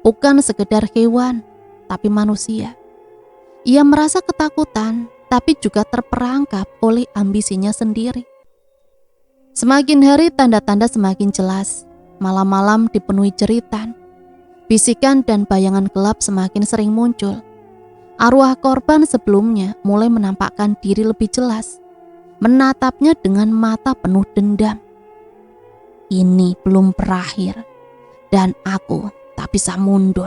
Bukan sekedar hewan, tapi manusia. Ia merasa ketakutan, tapi juga terperangkap oleh ambisinya sendiri. Semakin hari tanda-tanda semakin jelas. Malam-malam dipenuhi jeritan. Bisikan dan bayangan gelap semakin sering muncul. Arwah korban sebelumnya mulai menampakkan diri lebih jelas, menatapnya dengan mata penuh dendam. "Ini belum berakhir, dan aku tak bisa mundur,"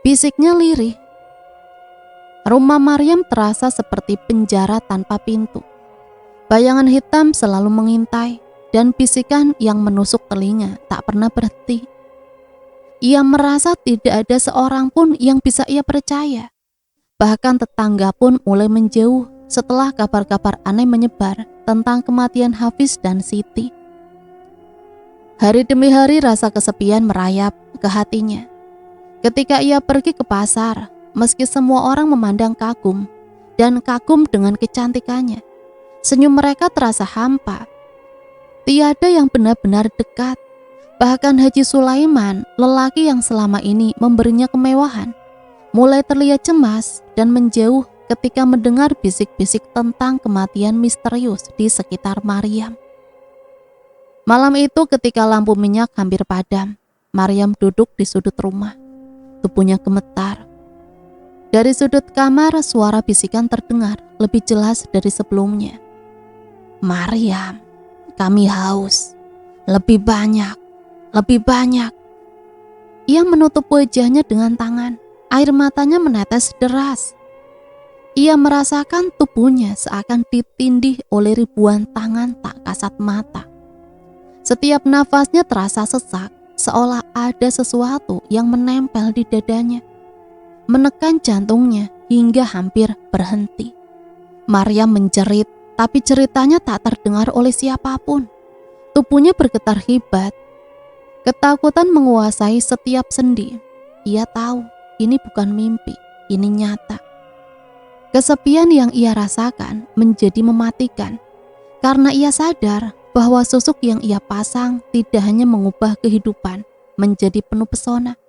bisiknya lirih. Rumah Maryam terasa seperti penjara tanpa pintu. Bayangan hitam selalu mengintai, dan bisikan yang menusuk telinga tak pernah berhenti. Ia merasa tidak ada seorang pun yang bisa ia percaya. Bahkan tetangga pun mulai menjauh setelah kabar-kabar aneh menyebar tentang kematian Hafiz dan Siti. Hari demi hari rasa kesepian merayap ke hatinya. Ketika ia pergi ke pasar, meski semua orang memandang kagum dan kagum dengan kecantikannya, senyum mereka terasa hampa. Tiada yang benar-benar dekat. Bahkan Haji Sulaiman, lelaki yang selama ini memberinya kemewahan, mulai terlihat cemas dan menjauh ketika mendengar bisik-bisik tentang kematian misterius di sekitar Maryam. Malam itu ketika lampu minyak hampir padam, Maryam duduk di sudut rumah. Tubuhnya gemetar. Dari sudut kamar suara bisikan terdengar lebih jelas dari sebelumnya. "Maryam, kami haus. Lebih banyak, lebih banyak." Ia menutup wajahnya dengan tangan. Air matanya menetes deras. Ia merasakan tubuhnya seakan ditindih oleh ribuan tangan tak kasat mata. Setiap nafasnya terasa sesak, seolah ada sesuatu yang menempel di dadanya, menekan jantungnya hingga hampir berhenti. Maryam menjerit, tapi ceritanya tak terdengar oleh siapapun. Tubuhnya bergetar hebat. Ketakutan menguasai setiap sendi. Ia tahu ini bukan mimpi, ini nyata. Kesepian yang ia rasakan menjadi mematikan, karena ia sadar bahwa susuk yang ia pasang tidak hanya mengubah kehidupan menjadi penuh pesona,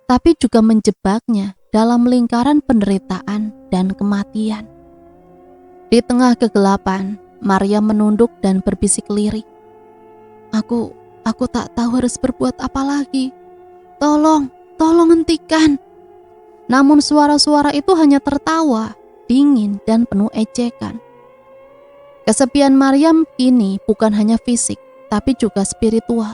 tapi juga menjebaknya dalam lingkaran penderitaan dan kematian. Di tengah kegelapan, Maryam menunduk dan berbisik lirih. Aku tak tahu harus berbuat apa lagi. Tolong hentikan." Namun suara-suara itu hanya tertawa, dingin dan penuh ejekan. Kesepian Maryam kini bukan hanya fisik, tapi juga spiritual.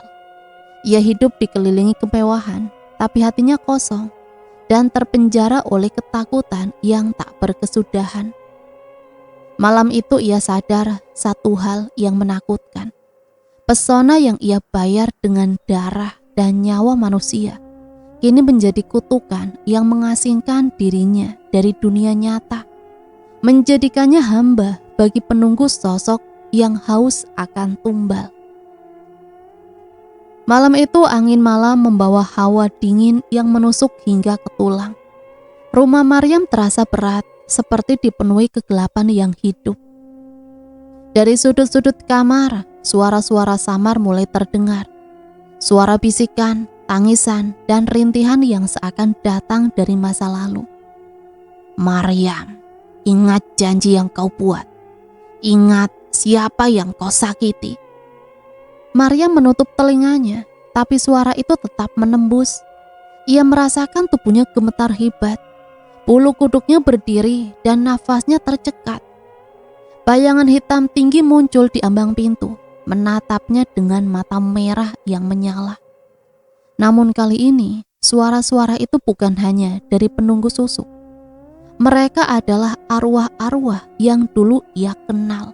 Ia hidup dikelilingi kemewahan, tapi hatinya kosong dan terpenjara oleh ketakutan yang tak berkesudahan. Malam itu ia sadar satu hal yang menakutkan. Pesona yang ia bayar dengan darah dan nyawa manusia kini menjadi kutukan yang mengasingkan dirinya dari dunia nyata, menjadikannya hamba bagi penunggu sosok yang haus akan tumbal. Malam itu angin malam membawa hawa dingin yang menusuk hingga ke tulang. Rumah Maryam terasa berat, seperti dipenuhi kegelapan yang hidup. Dari sudut-sudut kamar, suara-suara samar mulai terdengar. Suara bisikan, tangisan, dan rintihan yang seakan datang dari masa lalu. Maryam, ingat janji yang kau buat. Ingat siapa yang kau sakiti. Maryam menutup telinganya, tapi suara itu tetap menembus. Ia merasakan tubuhnya gemetar hebat. Bulu kuduknya berdiri dan nafasnya tercekat. Bayangan hitam tinggi muncul di ambang pintu, menatapnya dengan mata merah yang menyala. Namun kali ini, suara-suara itu bukan hanya dari penunggu susuk. Mereka adalah arwah-arwah yang dulu ia kenal.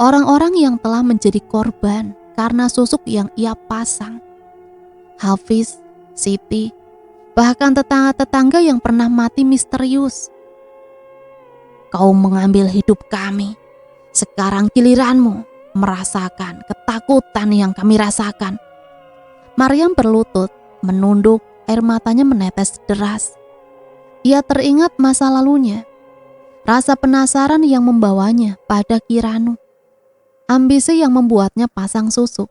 Orang-orang yang telah menjadi korban karena susuk yang ia pasang. Hafiz, Siti, bahkan tetangga-tetangga yang pernah mati misterius. Kau mengambil hidup kami. Sekarang giliranmu merasakan ketakutan yang kami rasakan. Maryam berlutut, menunduk, air matanya menetes deras. Ia teringat masa lalunya, rasa penasaran yang membawanya pada Kiranu, ambisi yang membuatnya pasang susuk,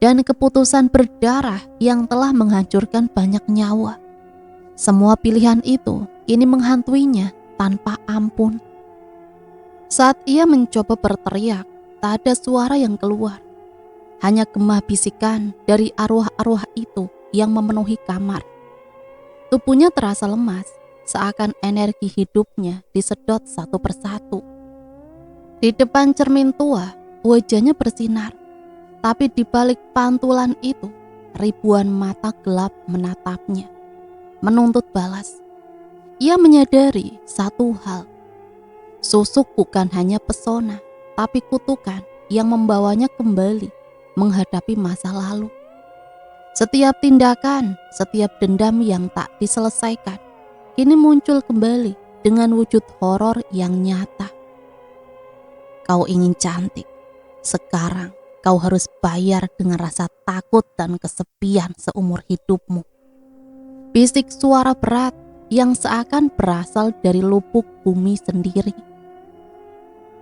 dan keputusan berdarah yang telah menghancurkan banyak nyawa. Semua pilihan itu kini menghantuinya tanpa ampun. Saat ia mencoba berteriak, tak ada suara yang keluar. Hanya gemah bisikan dari arwah-arwah itu yang memenuhi kamar. Tubuhnya terasa lemas, seakan energi hidupnya disedot satu persatu. Di depan cermin tua, wajahnya bersinar. Tapi di balik pantulan itu, ribuan mata gelap menatapnya, menuntut balas. Ia menyadari satu hal. Susuk bukan hanya pesona, tapi kutukan yang membawanya kembali menghadapi masa lalu. Setiap tindakan, setiap dendam yang tak diselesaikan, kini muncul kembali dengan wujud horor yang nyata. Kau ingin cantik, sekarang kau harus bayar dengan rasa takut dan kesepian seumur hidupmu. Bisik suara berat yang seakan berasal dari lubuk bumi sendiri.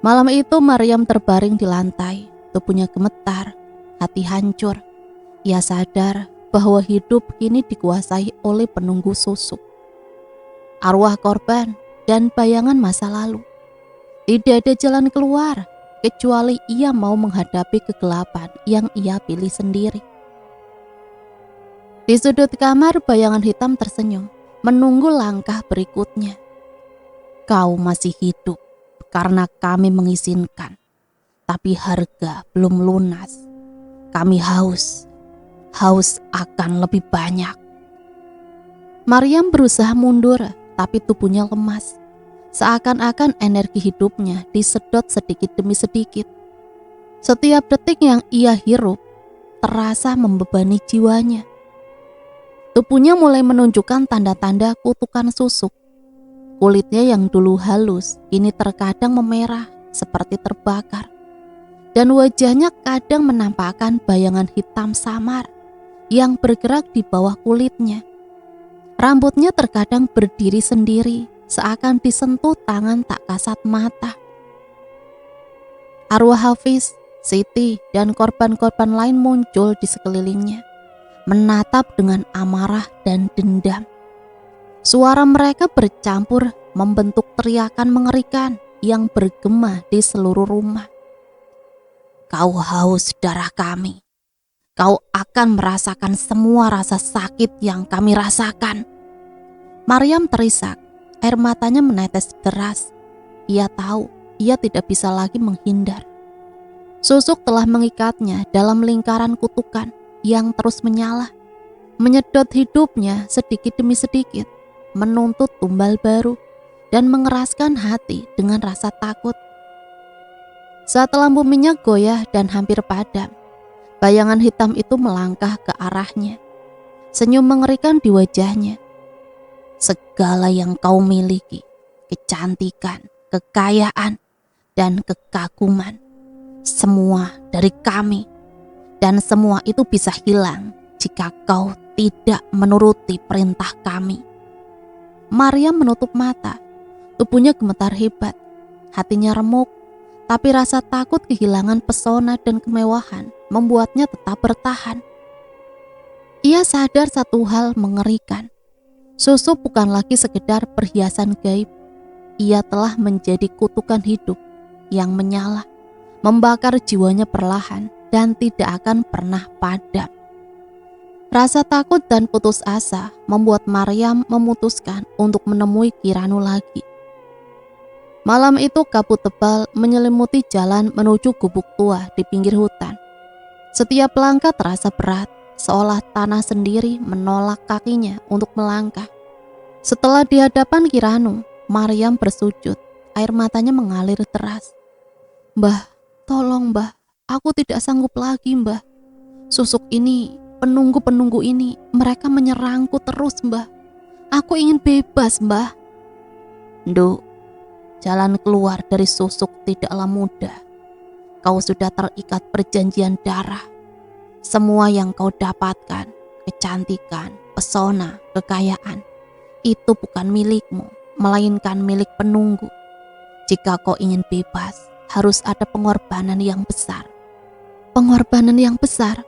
Malam itu Maryam terbaring di lantai, tubuhnya gemetar, hati hancur. Ia sadar bahwa hidup kini dikuasai oleh penunggu susuk, arwah korban, dan bayangan masa lalu. Tidak ada jalan keluar, kecuali ia mau menghadapi kegelapan yang ia pilih sendiri. Di sudut kamar, bayangan hitam tersenyum, menunggu langkah berikutnya. Kau masih hidup karena kami mengizinkan, tapi harga belum lunas. Kami haus akan lebih banyak. Maryam berusaha mundur, tapi tubuhnya lemas. Seakan-akan energi hidupnya disedot sedikit demi sedikit. Setiap detik yang ia hirup terasa membebani jiwanya. Tubuhnya mulai menunjukkan tanda-tanda kutukan susuk. Kulitnya yang dulu halus kini terkadang memerah seperti terbakar. Dan wajahnya kadang menampakkan bayangan hitam samar yang bergerak di bawah kulitnya. Rambutnya terkadang berdiri sendiri, seakan disentuh tangan tak kasat mata. Arwah Hafiz, Siti, dan korban-korban lain muncul di sekelilingnya, menatap dengan amarah dan dendam. Suara mereka bercampur membentuk teriakan mengerikan yang bergema di seluruh rumah. Kau haus darah kami. Kau akan merasakan semua rasa sakit yang kami rasakan. Maryam terisak, air matanya menetes deras. Ia tahu ia tidak bisa lagi menghindar. Susuk telah mengikatnya dalam lingkaran kutukan yang terus menyala, menyedot hidupnya sedikit demi sedikit, menuntut tumbal baru, dan mengeraskan hati dengan rasa takut. Saat lampu minyak goyah dan hampir padam, Bayangan hitam itu melangkah ke arahnya. Senyum mengerikan di wajahnya. Segala yang kau miliki, kecantikan, kekayaan, dan kekaguman, semua dari kami. Dan semua itu bisa hilang jika kau tidak menuruti perintah kami. Maryam menutup mata. Tubuhnya gemetar hebat. Hatinya remuk. Tapi rasa takut kehilangan pesona dan kemewahan membuatnya tetap bertahan. Ia sadar satu hal mengerikan. Susu bukan lagi sekedar perhiasan gaib. Ia telah menjadi kutukan hidup yang menyala, membakar jiwanya perlahan dan tidak akan pernah padam. Rasa takut dan putus asa membuat Maryam memutuskan untuk menemui Kiranu lagi. Malam itu kabut tebal menyelimuti jalan menuju gubuk tua di pinggir hutan. Setiap langkah terasa berat, seolah tanah sendiri menolak kakinya untuk melangkah. Setelah di hadapan Kiranu, Maryam bersujud, air matanya mengalir deras. "Mbah, tolong mbah, aku tidak sanggup lagi mbah. Susuk ini, penunggu-penunggu ini, mereka menyerangku terus mbah. Aku ingin bebas mbah." "Nduk, jalan keluar dari susuk tidaklah mudah. Kau sudah terikat perjanjian darah. Semua yang kau dapatkan, kecantikan, pesona, kekayaan, itu bukan milikmu, melainkan milik penunggu. Jika kau ingin bebas, harus ada pengorbanan yang besar." "Pengorbanan yang besar?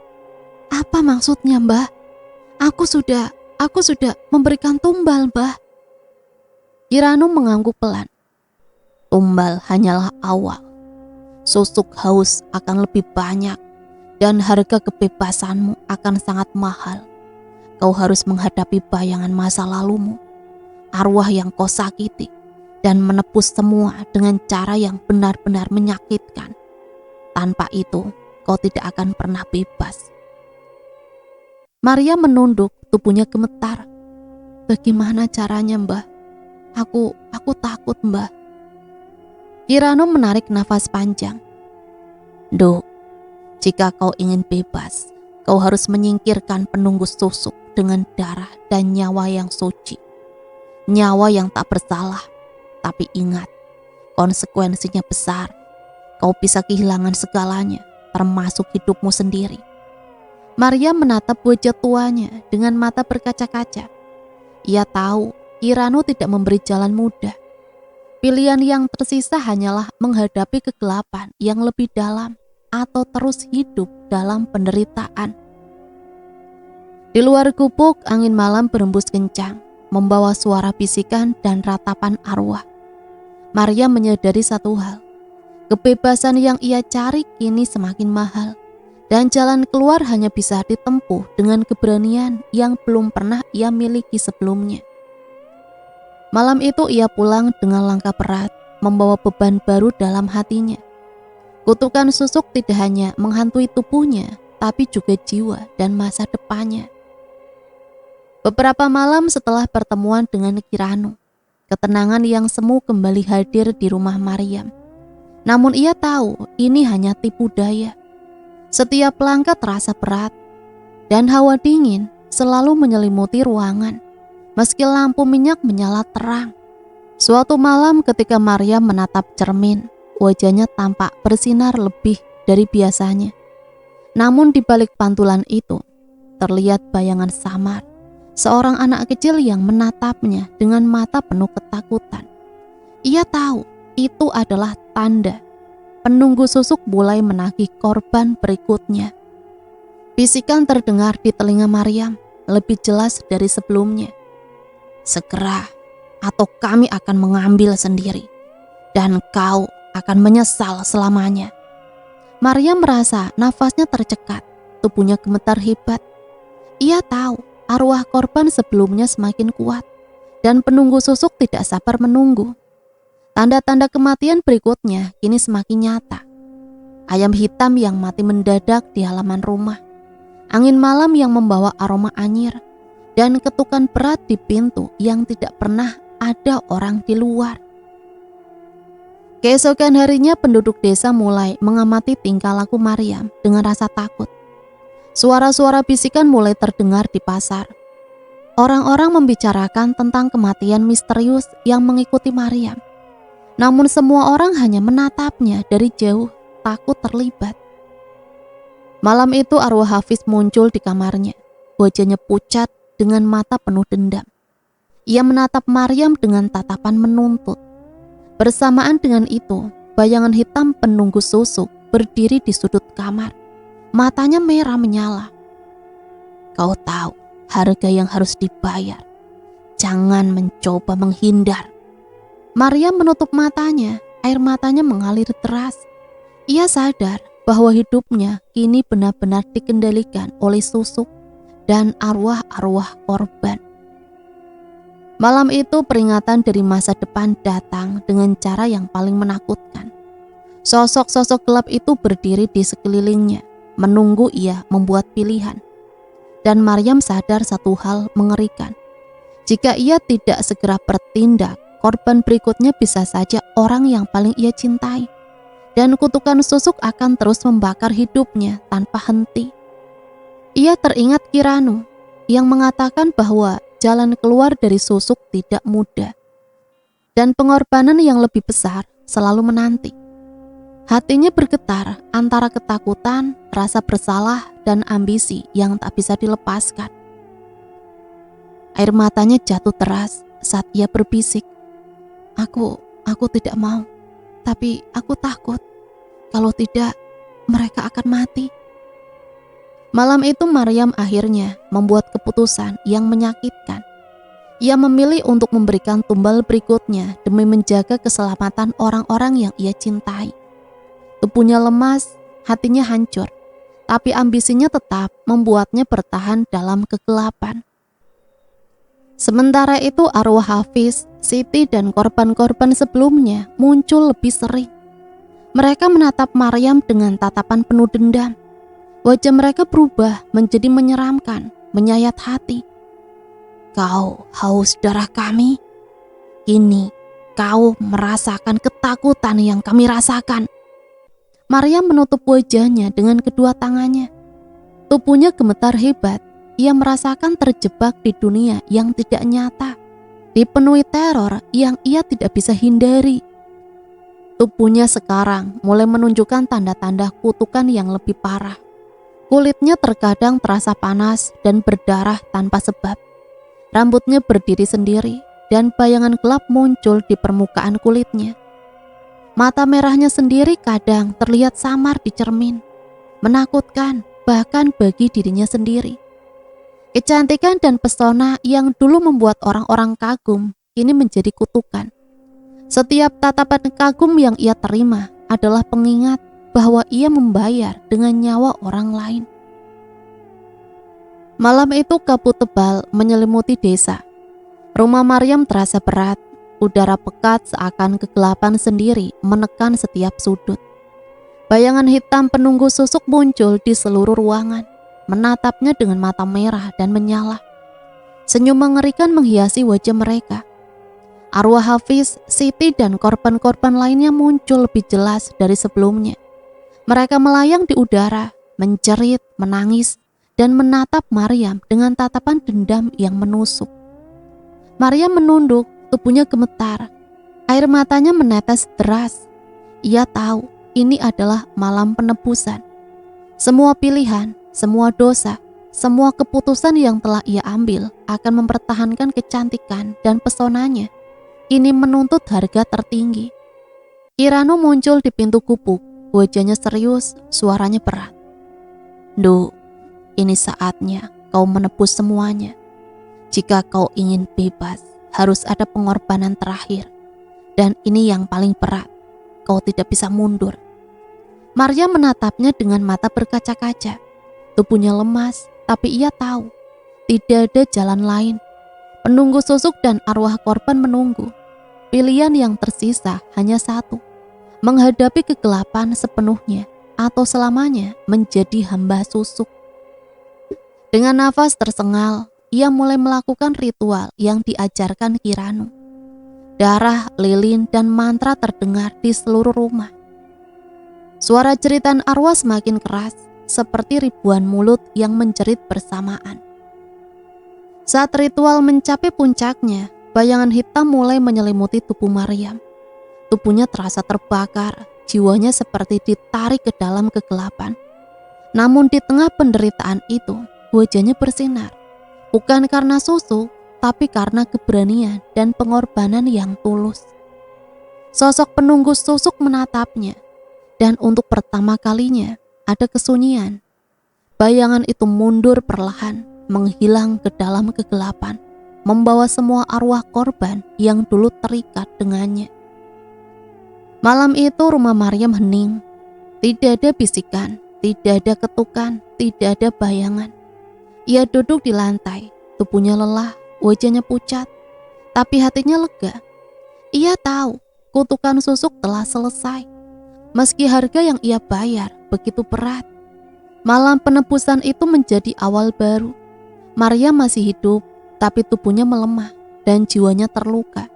Apa maksudnya mbah? Aku sudah memberikan tumbal mbah." Kiranu mengangguk pelan. "Tumbal hanyalah awal. Susuk haus akan lebih banyak dan harga kebebasanmu akan sangat mahal. Kau harus menghadapi bayangan masa lalumu, arwah yang kau sakiti, dan menebus semua dengan cara yang benar-benar menyakitkan. Tanpa itu, kau tidak akan pernah bebas." Maria menunduk, tubuhnya gemetar. "Bagaimana caranya mbah? Aku takut mbah." Kiranu menarik nafas panjang. "Nduk, jika kau ingin bebas, kau harus menyingkirkan penunggu susuk dengan darah dan nyawa yang suci. Nyawa yang tak bersalah. Tapi ingat, konsekuensinya besar. Kau bisa kehilangan segalanya, termasuk hidupmu sendiri." Maria menatap wajah tuanya dengan mata berkaca-kaca. Ia tahu Kiranu tidak memberi jalan mudah. Pilihan yang tersisa hanyalah menghadapi kegelapan yang lebih dalam atau terus hidup dalam penderitaan. Di luar gubuk, angin malam berembus kencang, membawa suara bisikan dan ratapan arwah. Maria menyadari satu hal. Kebebasan yang ia cari kini semakin mahal, dan jalan keluar hanya bisa ditempuh dengan keberanian yang belum pernah ia miliki sebelumnya. Malam itu ia pulang dengan langkah berat, membawa beban baru dalam hatinya. Kutukan susuk tidak hanya menghantui tubuhnya, tapi juga jiwa dan masa depannya. Beberapa malam setelah pertemuan dengan Kiranu, ketenangan yang semu kembali hadir di rumah Maryam. Namun ia tahu ini hanya tipu daya. Setiap langkah terasa berat, dan hawa dingin selalu menyelimuti ruangan. Meski lampu minyak menyala terang. Suatu malam ketika Maryam menatap cermin, wajahnya tampak bersinar lebih dari biasanya. Namun di balik pantulan itu, terlihat bayangan samar. Seorang anak kecil yang menatapnya dengan mata penuh ketakutan. Ia tahu itu adalah tanda penunggu susuk mulai menagih korban berikutnya. Bisikan terdengar di telinga Maryam, lebih jelas dari sebelumnya. "Segera, atau kami akan mengambil sendiri, dan kau akan menyesal selamanya." Maryam merasa nafasnya tercekat, tubuhnya gemetar hebat. Ia tahu arwah korban sebelumnya semakin kuat, dan penunggu susuk tidak sabar menunggu. Tanda-tanda kematian berikutnya kini semakin nyata. Ayam hitam yang mati mendadak di halaman rumah, angin malam yang membawa aroma anyir, dan ketukan berat di pintu yang tidak pernah ada orang di luar. Keesokan harinya penduduk desa mulai mengamati tingkah laku Maryam dengan rasa takut. Suara-suara bisikan mulai terdengar di pasar. Orang-orang membicarakan tentang kematian misterius yang mengikuti Maryam. Namun semua orang hanya menatapnya dari jauh, takut terlibat. Malam itu arwah Hafiz muncul di kamarnya. Wajahnya pucat dengan mata penuh dendam. Ia menatap Maryam dengan tatapan menuntut. Bersamaan dengan itu, bayangan hitam penunggu susuk berdiri di sudut kamar. Matanya merah menyala. Kau tahu harga yang harus dibayar. Jangan mencoba menghindar. Maryam menutup matanya, air matanya mengalir deras. Ia sadar bahwa hidupnya kini benar-benar dikendalikan oleh susuk dan arwah-arwah korban. Malam itu peringatan dari masa depan datang dengan cara yang paling menakutkan. Sosok-sosok gelap itu berdiri di sekelilingnya, menunggu ia membuat pilihan. Dan Maryam sadar satu hal mengerikan. Jika ia tidak segera bertindak, korban berikutnya bisa saja orang yang paling ia cintai. Dan kutukan susuk akan terus membakar hidupnya tanpa henti. Ia teringat Kiranu yang mengatakan bahwa jalan keluar dari susuk tidak mudah. Dan pengorbanan yang lebih besar selalu menanti. Hatinya bergetar antara ketakutan, rasa bersalah, dan ambisi yang tak bisa dilepaskan. Air matanya jatuh deras saat ia berbisik, Aku tidak mau, tapi aku takut. Kalau tidak, mereka akan mati. Malam itu Maryam akhirnya membuat keputusan yang menyakitkan. Ia memilih untuk memberikan tumbal berikutnya demi menjaga keselamatan orang-orang yang ia cintai. Tubuhnya lemas, hatinya hancur, tapi ambisinya tetap membuatnya bertahan dalam kegelapan. Sementara itu arwah Hafiz, Siti dan korban-korban sebelumnya muncul lebih sering. Mereka menatap Maryam dengan tatapan penuh dendam. Wajah mereka berubah menjadi menyeramkan, menyayat hati. Kau haus darah kami? Kini kau merasakan ketakutan yang kami rasakan. Maryam menutup wajahnya dengan kedua tangannya. Tubuhnya gemetar hebat. Ia merasakan terjebak di dunia yang tidak nyata, dipenuhi teror yang ia tidak bisa hindari. Tubuhnya sekarang mulai menunjukkan tanda-tanda kutukan yang lebih parah. Kulitnya terkadang terasa panas dan berdarah tanpa sebab. Rambutnya berdiri sendiri dan bayangan gelap muncul di permukaan kulitnya. Mata merahnya sendiri kadang terlihat samar di cermin, menakutkan bahkan bagi dirinya sendiri. Kecantikan dan pesona yang dulu membuat orang-orang kagum kini menjadi kutukan. Setiap tatapan kagum yang ia terima adalah pengingat bahwa ia membayar dengan nyawa orang lain. Malam itu kabut tebal menyelimuti desa. Rumah Maryam terasa berat, udara pekat seakan kegelapan sendiri menekan setiap sudut. Bayangan hitam penunggu susuk muncul di seluruh ruangan, menatapnya dengan mata merah dan menyala. Senyum mengerikan menghiasi wajah mereka. Arwah Hafiz, Siti dan korban-korban lainnya muncul lebih jelas dari sebelumnya. Mereka melayang di udara, menjerit, menangis, dan menatap Maryam dengan tatapan dendam yang menusuk. Maryam menunduk, tubuhnya gemetar. Air matanya menetes deras. Ia tahu ini adalah malam penebusan. Semua pilihan, semua dosa, semua keputusan yang telah ia ambil akan mempertahankan kecantikan dan pesonanya. Ini menuntut harga tertinggi. Kiranu muncul di pintu gubuk. Wajahnya serius, suaranya berat. Duh, ini saatnya kau menebus semuanya. Jika kau ingin bebas, harus ada pengorbanan terakhir. Dan ini yang paling berat, kau tidak bisa mundur. Maryam menatapnya dengan mata berkaca-kaca. Tubuhnya lemas, tapi ia tahu tidak ada jalan lain. Penunggu susuk dan arwah korban menunggu. Pilihan yang tersisa hanya satu. Menghadapi kegelapan sepenuhnya atau selamanya menjadi hamba susuk. Dengan nafas tersengal, ia mulai melakukan ritual yang diajarkan Kiranu. Darah, lilin, dan mantra terdengar di seluruh rumah. Suara jeritan arwah semakin keras, seperti ribuan mulut yang menjerit bersamaan. Saat ritual mencapai puncaknya, bayangan hitam mulai menyelimuti tubuh Maryam. Tubuhnya terasa terbakar, jiwanya seperti ditarik ke dalam kegelapan. Namun di tengah penderitaan itu, wajahnya bersinar. Bukan karena susuk, tapi karena keberanian dan pengorbanan yang tulus. Sosok penunggu susuk menatapnya, dan untuk pertama kalinya ada kesunyian. Bayangan itu mundur perlahan, menghilang ke dalam kegelapan, membawa semua arwah korban yang dulu terikat dengannya. Malam itu rumah Maryam hening. Tidak ada bisikan, tidak ada ketukan, tidak ada bayangan. Ia duduk di lantai, tubuhnya lelah, wajahnya pucat, tapi hatinya lega. Ia tahu kutukan susuk telah selesai. Meski harga yang ia bayar begitu berat, malam penebusan itu menjadi awal baru. Maryam masih hidup, tapi tubuhnya melemah dan jiwanya terluka.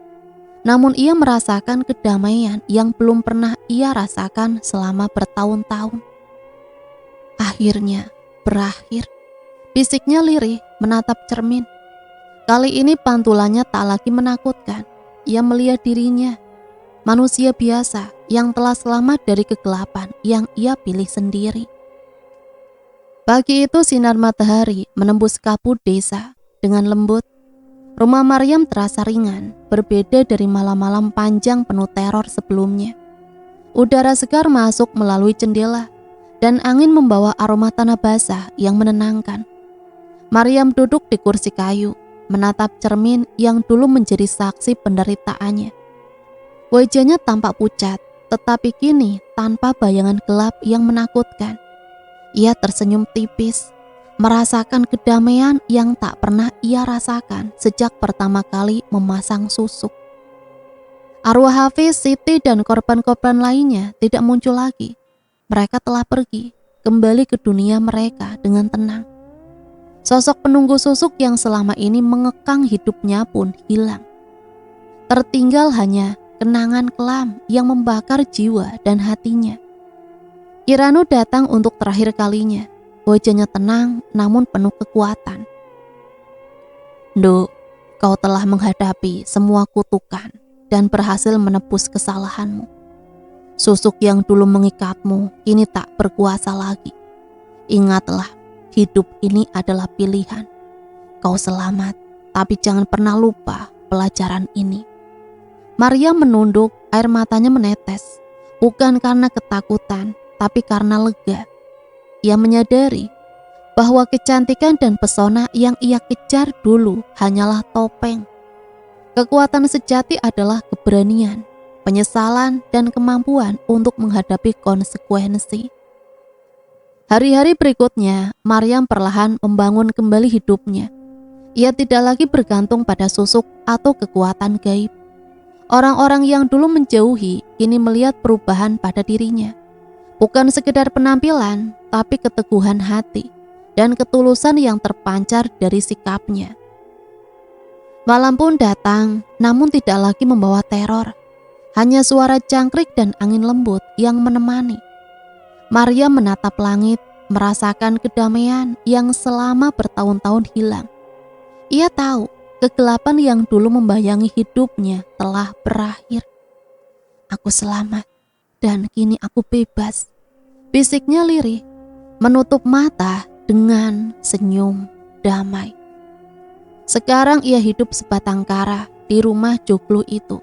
Namun ia merasakan kedamaian yang belum pernah ia rasakan selama bertahun-tahun. Akhirnya berakhir. Bisiknya lirih menatap cermin. Kali ini pantulannya tak lagi menakutkan. Ia melihat dirinya, manusia biasa yang telah selamat dari kegelapan yang ia pilih sendiri. Pagi itu sinar matahari menembus kabut desa dengan lembut. Rumah Maryam terasa ringan, berbeda dari malam-malam panjang penuh teror sebelumnya. Udara segar masuk melalui jendela, dan angin membawa aroma tanah basah yang menenangkan. Maryam duduk di kursi kayu, menatap cermin yang dulu menjadi saksi penderitaannya. Wajahnya tampak pucat, tetapi kini tanpa bayangan gelap yang menakutkan. Ia tersenyum tipis, merasakan kedamaian yang tak pernah ia rasakan sejak pertama kali memasang susuk. Arwah Hafiz, Siti, dan korban-korban lainnya tidak muncul lagi. Mereka telah pergi, kembali ke dunia mereka dengan tenang. Sosok penunggu susuk yang selama ini mengekang hidupnya pun hilang. Tertinggal hanya kenangan kelam yang membakar jiwa dan hatinya. Kiranu datang untuk terakhir kalinya. Wajahnya tenang namun penuh kekuatan. Nduk, kau telah menghadapi semua kutukan dan berhasil menebus kesalahanmu. Susuk yang dulu mengikatmu kini tak berkuasa lagi. Ingatlah, hidup ini adalah pilihan. Kau selamat, tapi jangan pernah lupa pelajaran ini. Maryam menunduk, air matanya menetes. Bukan karena ketakutan, tapi karena lega. Ia menyadari bahwa kecantikan dan pesona yang ia kejar dulu hanyalah topeng. Kekuatan sejati adalah keberanian, penyesalan, dan kemampuan untuk menghadapi konsekuensi. Hari-hari berikutnya, Maryam perlahan membangun kembali hidupnya. Ia tidak lagi bergantung pada susuk atau kekuatan gaib. Orang-orang yang dulu menjauhi kini melihat perubahan pada dirinya. Bukan sekedar penampilan, tapi keteguhan hati dan ketulusan yang terpancar dari sikapnya. Malam pun datang, namun tidak lagi membawa teror. Hanya suara jangkrik dan angin lembut yang menemani. Maryam menatap langit, merasakan kedamaian yang selama bertahun-tahun hilang. Ia tahu kegelapan yang dulu membayangi hidupnya telah berakhir. Aku selamat. Dan kini aku bebas, bisiknya lirih, menutup mata dengan senyum damai. Sekarang ia hidup sebatang kara di rumah joglo itu.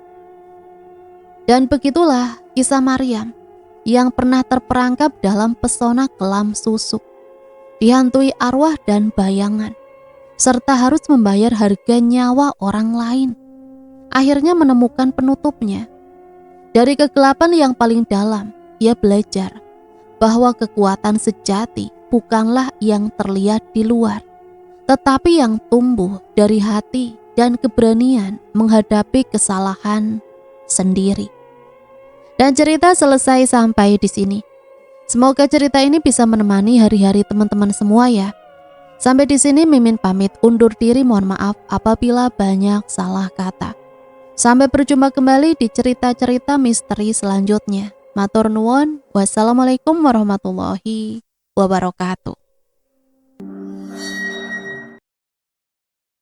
Dan begitulah kisah Maryam yang pernah terperangkap dalam pesona kelam susuk, dihantui arwah dan bayangan, serta harus membayar harga nyawa orang lain. Akhirnya menemukan penutupnya. Dari kegelapan yang paling dalam, ia belajar bahwa kekuatan sejati bukanlah yang terlihat di luar, tetapi yang tumbuh dari hati dan keberanian menghadapi kesalahan sendiri. Dan cerita selesai sampai di sini. Semoga cerita ini bisa menemani hari-hari teman-teman semua ya. Sampai di sini Mimin pamit undur diri, mohon maaf apabila banyak salah kata. Sampai berjumpa kembali di cerita-cerita misteri selanjutnya. Matur nuwun. Wassalamualaikum warahmatullahi wabarakatuh.